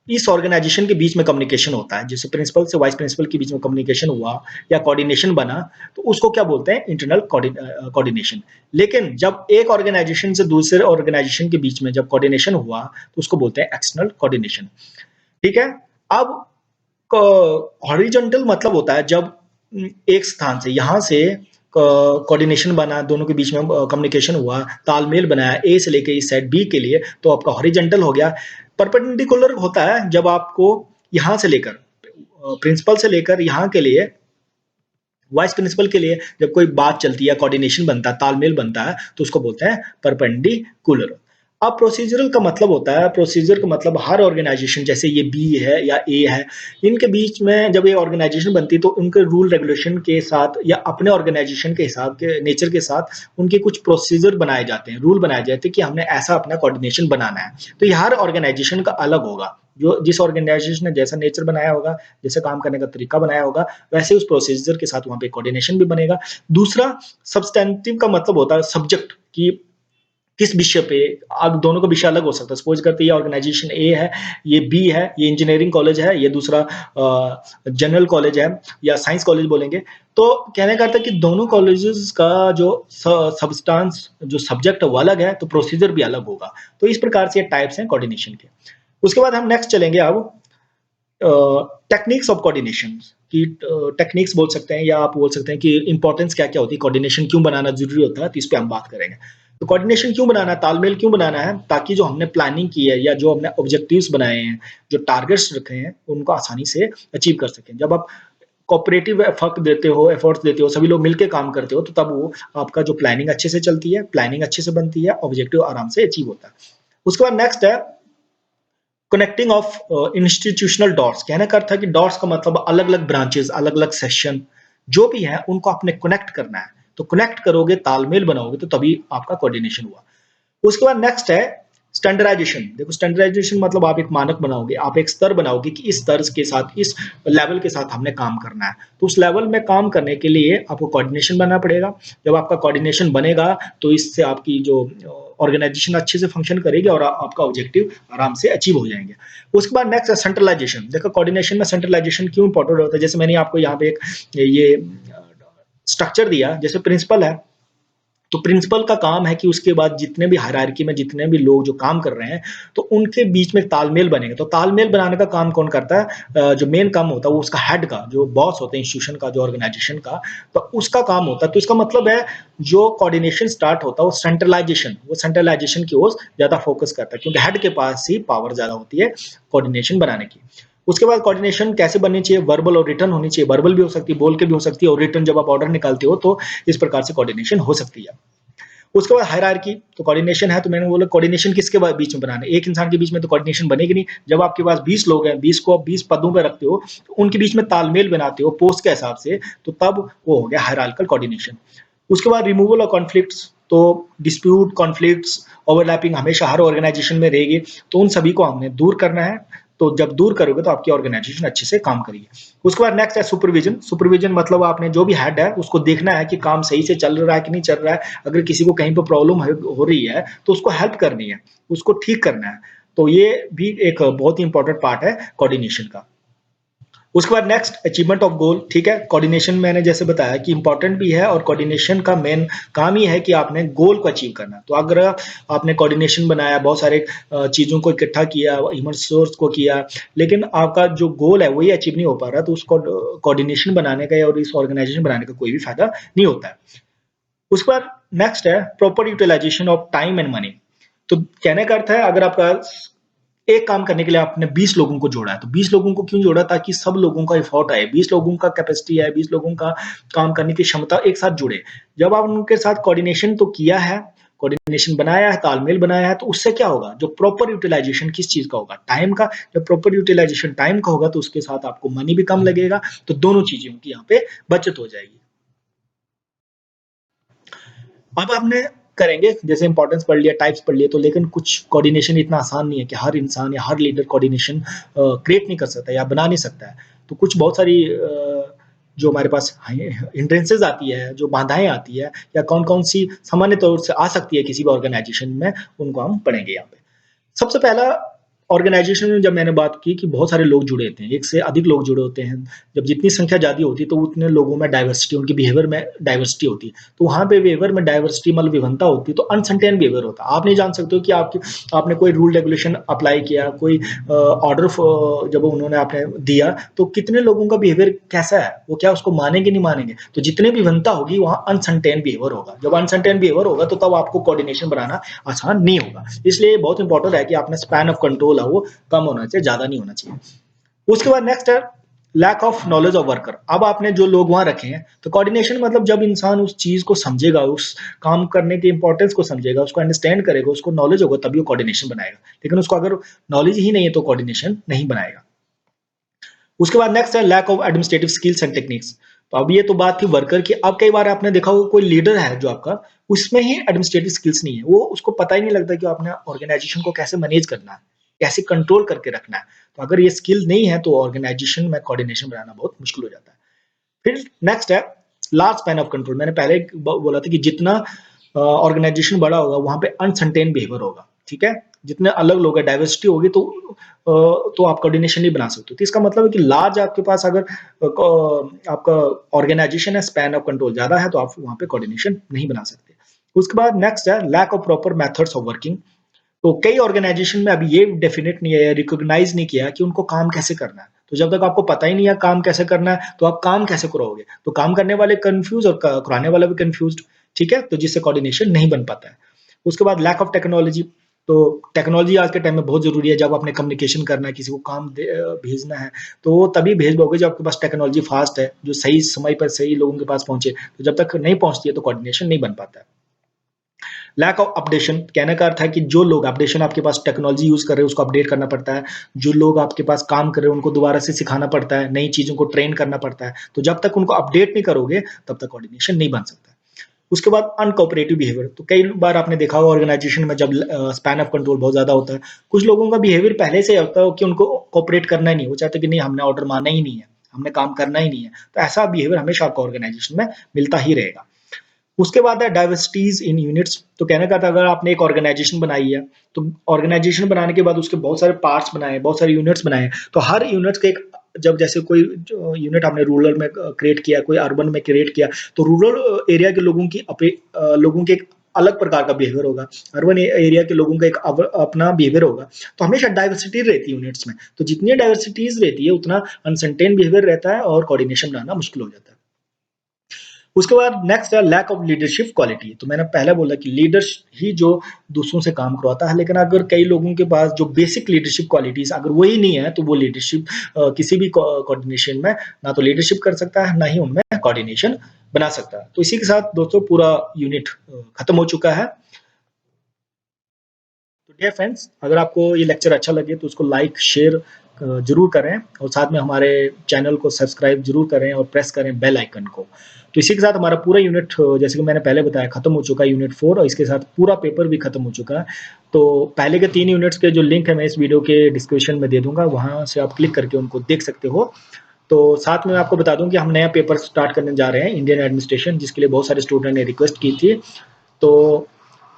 इस ऑर्गेनाइजेशन के बीच में कम्युनिकेशन होता है, जैसे प्रिंसिपल से वाइस प्रिंसिपल के बीच में कम्युनिकेशन हुआ या कोऑर्डिनेशन बना, तो उसको क्या बोलते हैं? Internal coordination. लेकिन जब एक ऑर्गेनाइजेशन से दूसरे ऑर्गेनाइजेशन के बीच में जब कोऑर्डिनेशन हुआ, तो उसको बोलते हैं एक्सटर्नल कोऑर्डिनेशन। ठीक है? अब हॉरिजॉन्टल मतलब होता है जब एक स्थान से, यहां से कोऑर्डिनेशन बना, दोनों के बीच में कम्युनिकेशन हुआ, तालमेल बनाया ए से लेके इस साइड बी के लिए, तो आपका हॉरिजॉन्टल हो गया। परपेंडिकुलर होता है जब आपको यहां से लेकर प्रिंसिपल से लेकर यहां के लिए वाइस प्रिंसिपल के लिए जब कोई बात चलती है, कोऑर्डिनेशन बनता है, तालमेल बनता है, तो उसको बोलते हैं परपेंडिकुलर। अब प्रोसीजरल का मतलब होता है, प्रोसीजर का मतलब हर ऑर्गेनाइजेशन, जैसे ये बी है या ए है, इनके बीच में जब ये ऑर्गेनाइजेशन बनती है तो उनके रूल रेगुलेशन के साथ या अपने ऑर्गेनाइजेशन के हिसाब के नेचर के साथ उनके कुछ प्रोसीजर बनाए जाते हैं, रूल बनाए जाते हैं कि हमने ऐसा अपना कोऑर्डिनेशन बनाना है। तो ये हर ऑर्गेनाइजेशन का अलग होगा, जो जिस ऑर्गेनाइजेशन ने जैसा नेचर बनाया होगा, जैसे काम करने का तरीका बनाया होगा, वैसे उस प्रोसीजर के साथ वहां पे कोऑर्डिनेशन भी बनेगा। दूसरा, सब्सटेंटिव का मतलब होता है सब्जेक्ट की, किस विषय पे। अब दोनों का विषय अलग हो सकता है। सपोज करते ये ऑर्गेनाइजेशन ए है, ये बी है, ये इंजीनियरिंग कॉलेज है, ये दूसरा जनरल कॉलेज है या साइंस कॉलेज बोलेंगे। तो कहने का अर्थ है कि दोनों कॉलेजेस का जो सब्सटेंस, जो सब्जेक्ट है वो अलग है, तो प्रोसीजर भी अलग होगा। तो इस प्रकार से ये टाइप्स हैं कोऑर्डिनेशन के। उसके बाद हम नेक्स्ट चलेंगे अब टेक्निक्स ऑफ कोऑर्डिनेशन की। टेक्निक्स बोल सकते हैं या आप बोल सकते हैं कि इंपॉर्टेंस क्या क्या होती है, कोऑर्डिनेशन क्यों बनाना जरूरी होता है, तो इस पे हम बात करेंगे। तो कोऑर्डिनेशन क्यों बनाना है, तालमेल क्यों बनाना है? ताकि जो हमने प्लानिंग की है या जो हमने ऑब्जेक्टिव्स बनाए हैं, जो टारगेट्स रखे हैं, उनको आसानी से अचीव कर सकें। जब आप कोऑपरेटिव एफर्ट्स देते हो, सभी लोग मिलकर काम करते हो, तो तब वो आपका जो प्लानिंग अच्छे से चलती है, प्लानिंग अच्छे से बनती है, ऑब्जेक्टिव आराम से अचीव होता है। उसके बाद नेक्स्ट है कनेक्टिंग ऑफ इंस्टीट्यूशनल डॉट्स। कहने का अर्थ है कि डॉट्स का मतलब अलग अलग ब्रांचेस, अलग अलग सेक्शन जो भी है उनको आपने कनेक्ट करना है। तो कनेक्ट करोगे, तालमेल बनाओगे, तो तभी आपका कोऑर्डिनेशन हुआ। उसके बाद नेक्स्ट है स्टैंडर्डाइजेशन। देखो, स्टैंडर्डाइजेशन मतलब आप एक मानक बनाओगे, आप एक स्तर बनाओगे कि इस स्तर के साथ, इस लेवल के साथ हमने काम करना है। तो उस लेवल में काम करने के लिए आपको कोऑर्डिनेशन बनना पड़ेगा। जब आपका कोऑर्डिनेशन बनेगा तो इससे आपकी जो ऑर्गेनाइजेशन अच्छे से फंक्शन करेगी और आपका ऑब्जेक्टिव आराम से अचीव हो जाएंगे। उसके बाद नेक्स्ट है सेंट्रलाइजेशन। देखो, कोऑर्डिनेशन में सेंट्रलाइजेशन क्यों इंपॉर्टेंट होता है? जैसे मैंने आपको यहाँ पे एक ये स्ट्रक्चर दिया, जैसे प्रिंसिपल है, तो प्रिंसिपल का काम है कि उसके बाद जितने भी हायरार्की में जितने भी लोग जो काम कर रहे हैं, तो उनके बीच में तालमेल बनेगा। तो तालमेल बनाने का काम कौन करता है? जो मेन काम होता है वो उसका हेड का, जो बॉस होता है इंस्टीट्यूशन का, जो ऑर्गेनाइजेशन का, तो उसका काम होता है। तो इसका मतलब है जो कोऑर्डिनेशन स्टार्ट होता है वो सेंट्रलाइजेशन की ओर ज्यादा फोकस करता है, क्योंकि हेड के पास ही पावर ज्यादा होती है कोऑर्डिनेशन बनाने की। उसके बाद कोऑर्डिनेशन कैसे बननी चाहिए? वर्बल और रिटर्न होनी चाहिए। वर्बल भी हो सकती है, बोल के भी हो सकती है, और रिटर्न जब आप ऑर्डर निकालते हो तो इस प्रकार से कोऑर्डिनेशन हो सकती है। उसके बाद हायरार्की। तो कोऑर्डिनेशन है, तो मैंने बोला कोऑर्डिनेशन किसके बीच में बनाना है? एक इंसान के बीच में तो कोऑर्डिनेशन बनेगी नहीं। जब आपके पास 20 लोग हैं, 20 को आप 20 पदों पे रखते हो, तो उनके बीच में तालमेल बनाते हो पोस्ट के हिसाब से, तो तब वो हो गया हायरार्किकल कोऑर्डिनेशन। उसके बाद रिमूवल ऑफ कॉन्फ्लिक्ट्स। तो डिस्प्यूट, कॉन्फ्लिक्ट्स, ओवरलैपिंग हमेशा हर ऑर्गेनाइजेशन में रहेगी, तो उन सभी को हमने दूर करना है। तो जब दूर करोगे तो आपकी ऑर्गेनाइजेशन अच्छे से काम करेगी। उसके बाद नेक्स्ट है सुपरविजन। सुपरविजन मतलब आपने जो भी हेड है उसको देखना है कि काम सही से चल रहा है कि नहीं चल रहा है। अगर किसी को कहीं पर प्रॉब्लम हो रही है तो उसको हेल्प करनी है, उसको ठीक करना है। तो ये भी एक बहुत ही इंपॉर्टेंट पार्ट है कोऑर्डिनेशन का। उसके बाद नेक्स्ट अचीवमेंट ऑफ गोल, ठीक है। कोऑर्डिनेशन मैंने जैसे बताया कि इंपॉर्टेंट भी है, और कोऑर्डिनेशन का मेन काम ही है कि आपने गोल को अचीव करना। तो अगर आपने कोऑर्डिनेशन बनाया, बहुत सारे चीज़ों को इकट्ठा किया, ह्यूमन रिसोर्स को किया, लेकिन आपका जो गोल है वही अचीव नहीं हो पा रहा, तो उसको कोऑर्डिनेशन बनाने का और इस ऑर्गेनाइजेशन बनाने का कोई भी फायदा नहीं होता है। उसके बाद नेक्स्ट है proper utilisation of time and money. तो कहने का अर्थ है, अगर आपका एक काम करने के लिए आपने 20 लोगों को जोड़ा है, तो 20 लोगों को क्यों जोड़ा? ताकि सब लोगों का एफर्ट आए, 20 लोगों का कैपेसिटी है, 20 लोगों का काम करने की क्षमता एक साथ जुड़े। जब आप उनके साथ कोऑर्डिनेशन तो किया है, कोऑर्डिनेशन बनाया है, तालमेल बनाया है, तो उससे क्या होगा? जो प्रॉपर यूटिलाइजेशन किस चीज का होगा? टाइम का। जब प्रॉपर यूटिलाइजेशन टाइम का होगा, तो उसके साथ आपको मनी भी कम लगेगा, तो दोनों चीजों की यहाँ पे बचत हो जाएगी। अब आपने करेंगे, जैसे इंपॉर्टेंस पढ़ लिया, टाइप्स पढ़ लिए, तो लेकिन कुछ कोऑर्डिनेशन इतना आसान नहीं है कि हर इंसान या हर लीडर कोऑर्डिनेशन क्रिएट नहीं कर सकता या बना नहीं सकता है। तो कुछ बहुत सारी जो हमारे पास हिंड्रेंसेस आती है, जो बाधाएं आती है, या कौन कौन सी सामान्य तौर से आ सकती है किसी भी ऑर्गेनाइजेशन में, उनको हम पढ़ेंगे यहाँ पे। सबसे पहला, ऑर्गेनाइजेशन में जब मैंने बात की कि बहुत सारे लोग जुड़े होते हैं, एक से अधिक लोग जुड़े होते हैं, जब जितनी संख्या ज़्यादा होती है तो उतने लोगों में डाइवर्सिटी, उनके बिहेवियर में डाइवर्सिटी होती है। तो वहाँ पे बिहेवियर में डाइवर्सिटी मतलब विभिन्नता होती है, तो अनसर्टेन बिहेवियर होता है। आप नहीं जान सकते हो कि आपने कोई रूल रेगुलेशन अप्लाई किया, कोई ऑर्डर जब उन्होंने आपने दिया, तो कितने लोगों का बिहेवियर कैसा है, वो क्या उसको मानेंगे नहीं मानेंगे। तो जितनी भी विभिन्नता होगी वहाँ अनसर्टेन बिहेवियर होगा। जब अनसर्टेन बिहेवियर होगा तो तब आपको कोऑर्डिनेशन बनाना आसान नहीं होगा। इसलिए बहुत इंपॉर्टेंट है कि आपने स्पैन ऑफ कंट्रोल है वो कम होना चाहिए, ज्यादा नहीं होना चाहिए। उसके बाद नेक्स्ट है lack of knowledge of worker. अब आपने जो लोग वहां रखे हैं, तो कोऑर्डिनेशन मतलब जब इंसान उस चीज को समझेगा, उस काम करने की इंपॉर्टेंस को समझेगा, उसको अंडरस्टैंड करेगा, उसको नॉलेज होगा, तभी वो कोऑर्डिनेशन बनाएगा। लेकिन उसको अगर नॉलेज ही नहीं है तो कोऑर्डिनेशन नहीं बनाएगा। उसके बाद नेक्स्ट है lack of administrative skills and techniques. तो अब ये तो बात थी वर्कर की। अब कई बार आपने देखा होगा कोई लीडर है जो आपका, उसमें ही एडमिनिस्ट्रेटिव स्किल्स नहीं है, वो उसको पता ही नहीं लगता कि आपने ऑर्गेनाइजेशन को कैसे मैनेज करना है, कैसे कंट्रोल करके रखना है। तो अगर ये स्किल नहीं है तो ऑर्गेनाइजेशन में कोऑर्डिनेशन बनाना बहुत मुश्किल हो जाता है। फिर नेक्स्ट है लार्ज स्पैन ऑफ कंट्रोल। मैंने पहले बोला था कि जितना ऑर्गेनाइजेशन बड़ा होगा वहां पे अनसर्टेन बिहेवियर होगा, ठीक है। जितने अलग लोग हैं, डाइवर्सिटी होगी, तो आप कोऑर्डिनेशन नहीं बना सकते। तो इसका मतलब है कि लार्ज आपके पास अगर आपका ऑर्गेनाइजेशन है, स्पैन ऑफ कंट्रोल ज्यादा है, तो आप वहां पे कोऑर्डिनेशन नहीं बना सकते। उसके बाद नेक्स्ट है lack of proper methods of working. तो कई ऑर्गेनाइजेशन में अभी ये डेफिनेट नहीं है, रिकॉग्नाइज नहीं किया कि उनको काम कैसे करना है। तो जब तक आपको पता ही नहीं है काम कैसे करना है, तो आप काम कैसे कराओगे? तो काम करने वाले कंफ्यूज और कराने वाला भी कंफ्यूज, ठीक है। तो जिससे कोऑर्डिनेशन नहीं बन पाता है। उसके बाद लैक ऑफ टेक्नोलॉजी। तो टेक्नोलॉजी आज के टाइम में बहुत जरूरी है। जब आपने कम्युनिकेशन करना है, किसी को काम भेजना है, तो वो तभी भेज पाओगे जब आपके पास टेक्नोलॉजी फास्ट है, जो सही समय पर सही लोगों के पास पहुंचे। तो जब तक नहीं पहुंचती है तो कोऑर्डिनेशन नहीं बन पाता है। लैक ऑफ अपडेशन, कहने का अर्थ है कि जो लोग अपडेशन आपके पास टेक्नोलॉजी यूज कर रहे हैं उसको अपडेट करना पड़ता है। जो लोग आपके पास काम कर रहे हैं उनको दोबारा से सिखाना पड़ता है, नई चीजों को ट्रेन करना पड़ता है। तो जब तक उनको अपडेट नहीं करोगे तब तक कोऑर्डिनेशन नहीं बन सकता। उसके बाद अनकोऑपरेटिव बिहेवियर। तो कई बार आपने देखा होगा ऑर्गेनाइजेशन में जब स्पैन ऑफ कंट्रोल बहुत ज्यादा होता है, कुछ लोगों का बिहेवियर पहले से होता है कि उनको कोऑपरेट करना ही नहीं, वो चाहते कि नहीं हमने ऑर्डर मानना ही नहीं है, हमने काम करना ही नहीं है। तो ऐसा बिहेवियर हमेशा आपको ऑर्गेनाइजेशन में मिलता ही रहेगा। उसके बाद है डाइवर्सिटीज इन यूनिट्स। तो कहने का था अगर आपने एक ऑर्गेनाइजेशन बनाई है, तो ऑर्गेनाइजेशन बनाने के बाद उसके बहुत सारे पार्ट्स बनाए, बहुत सारे यूनिट्स बनाए, तो हर यूनिट्स के एक, जब जैसे कोई यूनिट आपने रूरल में क्रिएट किया, कोई अर्बन में क्रिएट किया, तो रूरल एरिया के लोगों के एक अलग प्रकार का बिहेवियर होगा, अर्बन एरिया के लोगों का एक अपना बिहेवियर होगा। तो हमेशा डाइवर्सिटी रहती है यूनिट्स में। तो जितनी डाइवर्सिटीज रहती है उतना अनसर्टेन बिहेवियर रहता है और कोऑर्डिनेशन बनाना मुश्किल हो जाता है। उसके बाद नेक्स्ट है लैक ऑफ लीडरशिप क्वालिटी। तो मैंने पहले बोला कि लीडर ही जो दूसरों से काम करवाता है, लेकिन अगर कई लोगों के पास जो बेसिक लीडरशिप क्वालिटीज अगर वही नहीं है, तो वो लीडरशिप किसी भी कोऑर्डिनेशन में ना तो लीडरशिप कर सकता है, ना ही उनमें कोऑर्डिनेशन बना सकता है। तो इसी के साथ दोस्तों पूरा यूनिट खत्म हो चुका है। तो डियर फ्रेंड्स, अगर आपको ये लेक्चर अच्छा लगे तो उसको लाइक शेयर जरूर करें, और साथ में हमारे चैनल को सब्सक्राइब जरूर करें और प्रेस करें बेल आइकन को। तो इसी के साथ हमारा पूरा यूनिट, जैसे कि मैंने पहले बताया, खत्म हो चुका है यूनिट 4, और इसके साथ पूरा पेपर भी खत्म हो चुका है। तो पहले के 3 यूनिट्स के जो लिंक है मैं इस वीडियो के डिस्क्रिप्शन में दे दूंगा, वहां से आप क्लिक करके उनको देख सकते हो। तो साथ में मैं आपको बता दूं कि हम नया पेपर स्टार्ट करने जा रहे हैं, इंडियन एडमिनिस्ट्रेशन, जिसके लिए बहुत सारे स्टूडेंट ने रिक्वेस्ट की थी। तो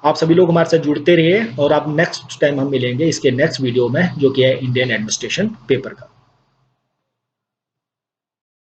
आप सभी लोग हमारे साथ जुड़ते रहिए, और आप नेक्स्ट टाइम हम मिलेंगे इसके नेक्स्ट वीडियो में, जो कि है इंडियन एडमिनिस्ट्रेशन पेपर का।